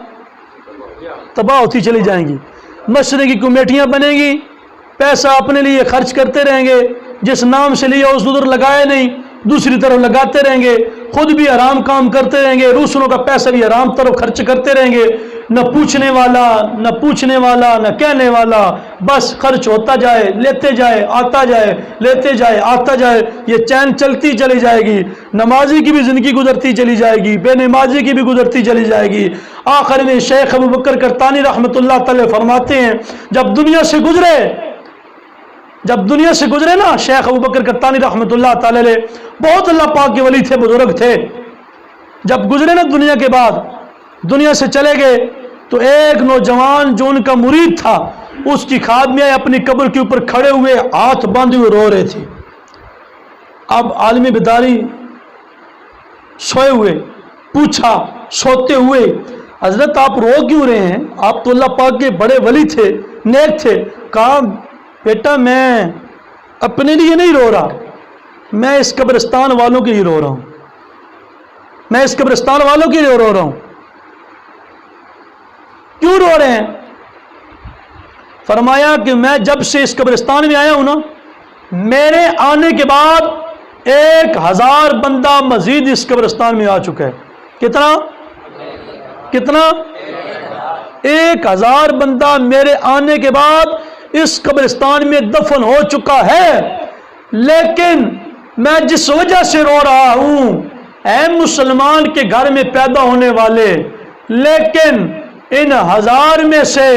Speaker 1: تباہ ہوتی چلی جائیں گی۔ مسجد کی کمیٹیاں بنیں گی، پیسہ اپنے لیے خرچ کرتے رہیں گے، جس نام سے لیا اس ادھر لگائے نہیں، دوسری طرف لگاتے رہیں گے، خود بھی حرام کام کرتے رہیں گے، دوسروں کا پیسہ بھی حرام طرف خرچ کرتے رہیں گے، نہ پوچھنے والا نہ پوچھنے والا نہ کہنے والا، بس خرچ ہوتا جائے، لیتے جائے آتا جائے، لیتے جائے آتا جائے، یہ چین چلتی چلی جائے گی۔ نمازی کی بھی زندگی گزرتی چلی جائے گی، بے نمازی کی بھی گزرتی چلی جائے گی۔ آخر میں شیخ ابو بکر کرتانی رحمۃ اللہ تعالی فرماتے ہیں جب دنیا سے گزرے نا، شیخ ابو بکر کرتانی رحمۃ اللہ تعالی علیہ بہت اللہ پاک کے ولی تھے، بزرگ تھے، جب گزرے نا دنیا کے بعد، دنیا سے چلے گئے تو ایک نوجوان جو ان کا مرید تھا اس کی خادمیاں اپنی قبر کے اوپر کھڑے ہوئے ہاتھ باندھے ہوئے رو رہے تھے۔ اب عالم بیداری سوئے ہوئے پوچھا سوتے ہوئے، حضرت آپ رو کیوں رہے ہیں؟ آپ تو اللہ پاک کے بڑے ولی تھے، نیک تھے۔ کہا بیٹا میں اپنے لیے نہیں رو رہا، میں اس قبرستان والوں کے لیے رو رہا ہوں، میں اس قبرستان والوں کے لیے رو رہا ہوں۔ کیوں رو رہے ہیں؟ فرمایا کہ میں جب سے اس قبرستان میں آیا ہوں نا، میرے آنے کے بعد 1000 بندہ مزید اس قبرستان میں آ چکا ہے۔ کتنا 1000 بندہ میرے آنے کے بعد اس قبرستان میں دفن ہو چکا ہے، لیکن میں جس وجہ سے رو رہا ہوں، اے مسلمان کے گھر میں پیدا ہونے والے، لیکن ان 1000 میں سے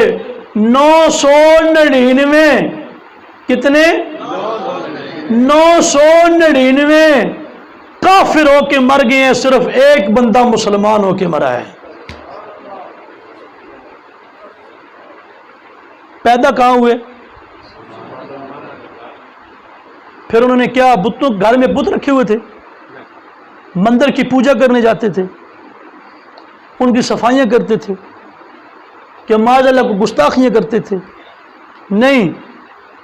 Speaker 1: 999 کتنے 999 کافر ہو کے مر گئے ہیں، صرف ایک بندہ مسلمان ہو کے مرا ہے۔ پیدا کہاں ہوئے؟ پھر انہوں نے کیا بتوں گھر میں بت رکھے ہوئے تھے، مندر کی پوجا کرنے جاتے تھے، ان کی صفائیاں کرتے تھے کہ معاذ اللہ کو گستاخیاں کرتے تھے؟ نہیں،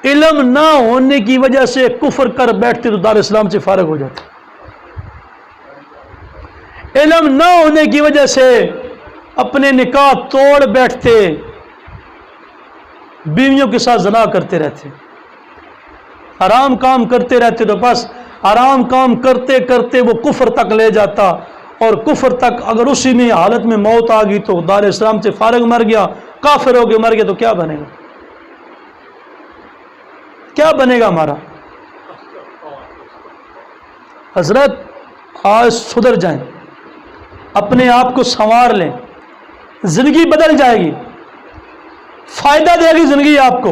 Speaker 1: علم نہ ہونے کی وجہ سے کفر کر بیٹھتے تو دار اسلام سے فارغ ہو جاتے، علم نہ ہونے کی وجہ سے اپنے نکاح توڑ بیٹھتے، بیویوں کے ساتھ زنا کرتے رہتے، حرام کام کرتے رہتے، تو بس حرام کام کرتے کرتے وہ کفر تک لے جاتا، اور کفر تک اگر اسی میں حالت میں موت آ گئی تو دار اسلام سے فارغ مر گیا، کافر ہو کے مر گیا، تو کیا بنے گا؟ کیا بنے گا ہمارا؟ حضرت آج سدھر جائیں، اپنے آپ کو سنوار لیں، زندگی بدل جائے گی، فائدہ دے گی زندگی آپ کو،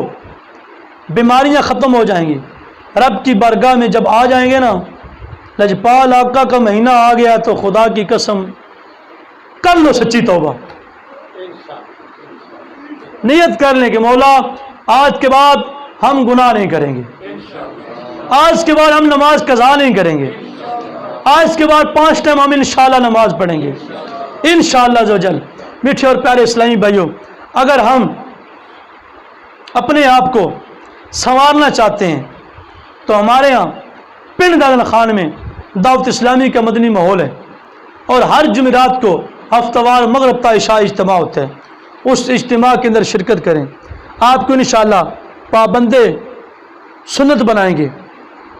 Speaker 1: بیماریاں ختم ہو جائیں گی۔ رب کی بارگاہ میں جب آ جائیں گے نا، لجپال آقا کا مہینہ آ گیا تو خدا کی قسم کر لو سچی توبہ، نیت کر لیں کہ مولا آج کے بعد ہم گناہ نہیں کریں گے، آج کے بعد ہم نماز قضا نہیں کریں گے، آج کے بعد 5 ٹائم ہم انشاءاللہ نماز پڑھیں گے انشاءاللہ عزوجل۔ میٹھے اور پیارے اسلامی بھائیوں، اگر ہم اپنے آپ کو سنوارنا چاہتے ہیں تو ہمارے ہاں پنڈ دادن خان میں دعوت اسلامی کا مدنی ماحول ہے، اور ہر جمعرات کو ہفتہ وار مغرب تا عشاء اجتماع ہوتا ہے، اس اجتماع کے اندر شرکت کریں، آپ کو انشاءاللہ پابندے سنت بنائیں گے،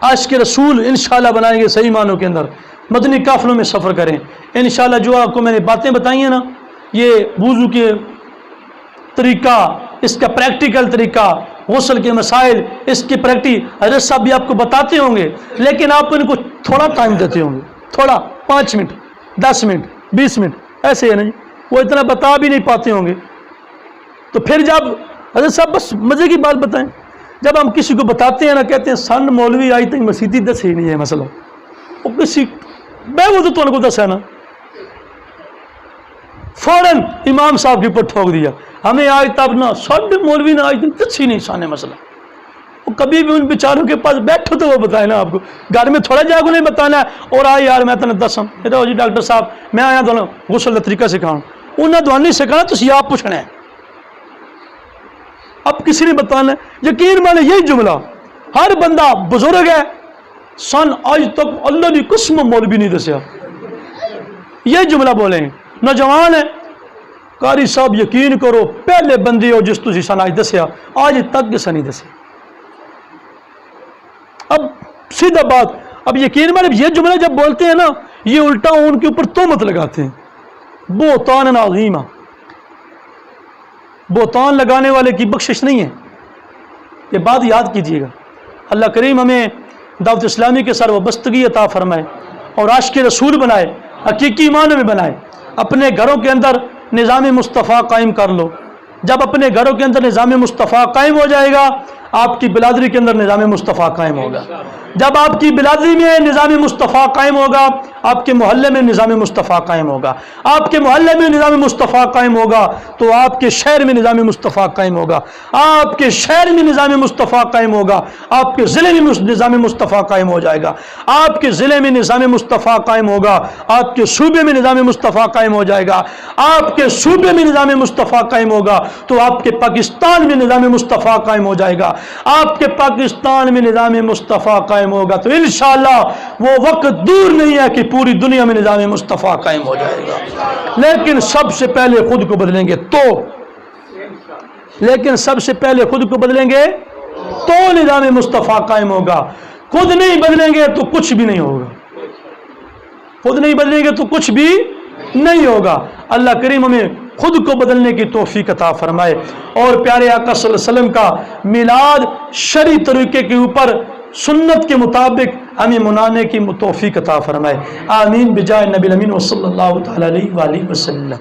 Speaker 1: عاشق رسول انشاءاللہ بنائیں گے، صحیح معنوں کے اندر مدنی قافلوں میں سفر کریں انشاءاللہ۔ جو آپ کو میں نے باتیں بتائی ہیں نا، یہ وضو کے طریقہ، اس کا پریکٹیکل طریقہ، غسل کے مسائل، اس کی حضرت صاحب بھی آپ کو بتاتے ہوں گے، لیکن آپ ان کو تھوڑا ٹائم دیتے ہوں گے، تھوڑا 5 منٹ 10 منٹ 20 منٹ ایسے ہے نا جی، وہ اتنا بتا بھی نہیں پاتے ہوں گے۔ تو پھر جب حضرت صاحب بس مزے کی بات بتائیں، جب ہم کسی کو بتاتے ہیں نا، کہتے ہیں سن مولوی آج تک مسیدی دس ہی نہیں ہے مسئلہ، وہ کسی بے وہ تو ان کو دس ہے نا، فوراً امام صاحب کے اوپر ٹھوک دیا، ہمیں آج تک نہ سب مولوی نے آج تک دس ہی نہیں سانے مسئلہ۔ وہ کبھی بھی ان بیچاروں کے پاس بیٹھو تو وہ بتائیں نا آپ کو، گھر میں تھوڑا جا کو نہیں بتانا ہے، اور آئے یار میں تمہیں دساں جی ڈاکٹر صاحب میں آیا تو غسل کا طریقہ سکھاؤں، انہیں تو نہیں سکھانا، تو آپ پوچھنا ہے، اب کسی نے بتانا ہے۔ یقین مانے یہی جملہ ہر بندہ بزرگ ہے سن آج تک اللہ کی قسم مولوی نہیں دسیا، یہ جملہ بولیں گے۔ نوجوان ہے، قاری صاحب یقین کرو پہلے بندے ہو جس تسی سن آج دسیا، آج تک کسا نہیں دسیا۔ اب سیدھا بات، اب یقین مانے یہ جملہ جب بولتے ہیں نا، یہ الٹا ان کے اوپر تہمت لگاتے ہیں، بہتان عظیمہ، بہتان لگانے والے کی بخشش نہیں ہے، یہ بات یاد کیجئے گا۔ اللہ کریم ہمیں دعوت اسلامی کے ساتھ وابستگی عطا فرمائے، اور عاشق رسول بنائے، حقیقی معنی میں بنائے۔ اپنے گھروں کے اندر نظام مصطفیٰ قائم کر لو، جب اپنے گھروں کے اندر نظام مصطفیٰ قائم ہو جائے گا، آپ کی بلادری کے اندر نظام مصطفیٰ قائم ہوگا۔ جب آپ کی بلادری میں نظام مصطفیٰ قائم ہوگا، آپ کے محلے میں نظام مصطفیٰ قائم ہوگا، آپ کے محلے میں نظام مصطفیٰ قائم ہوگا، تو آپ کے شہر میں نظام مصطفیٰ قائم ہوگا، آپ کے شہر میں نظام مصطفیٰ قائم ہوگا، آپ کے ضلع میں نظام مصطفیٰ قائم ہو جائے گا، آپ کے ضلع میں نظام مصطفیٰ قائم ہوگا، آپ کے صوبے میں نظام مصطفیٰ قائم ہو جائے گا، آپ کے صوبے میں نظام مصطفیٰ قائم ہوگا تو آپ کے پاکستان میں نظام مصطفیٰ قائم ہو جائے گا، آپ کے پاکستان میں نظام مصطفیٰ قائم ہوگا تو انشاءاللہ وہ وقت دور نہیں ہے کہ پوری دنیا میں نظام مصطفیٰ قائم ہو جائے گا۔ لیکن سب سے پہلے خود کو بدلیں گے تو لیکن سب سے پہلے خود کو بدلیں گے تو نظام مصطفیٰ قائم ہوگا. خود نہیں بدلیں گے تو کچھ بھی نہیں ہوگا. خود نہیں بدلیں گے تو کچھ بھی نہیں ہوگا. اللہ کریم ہمیں خود کو بدلنے کی توفیق عطا فرمائے اور پیارے آقا صلی اللہ علیہ وسلم کا میلاد شرعی طریقے کے اوپر سنت کے مطابق ہمیں منانے کی توفیق عطا فرمائے. آمین بجائے نبی الامین و صلی اللہ تعالی علیہ وآلہ وسلم.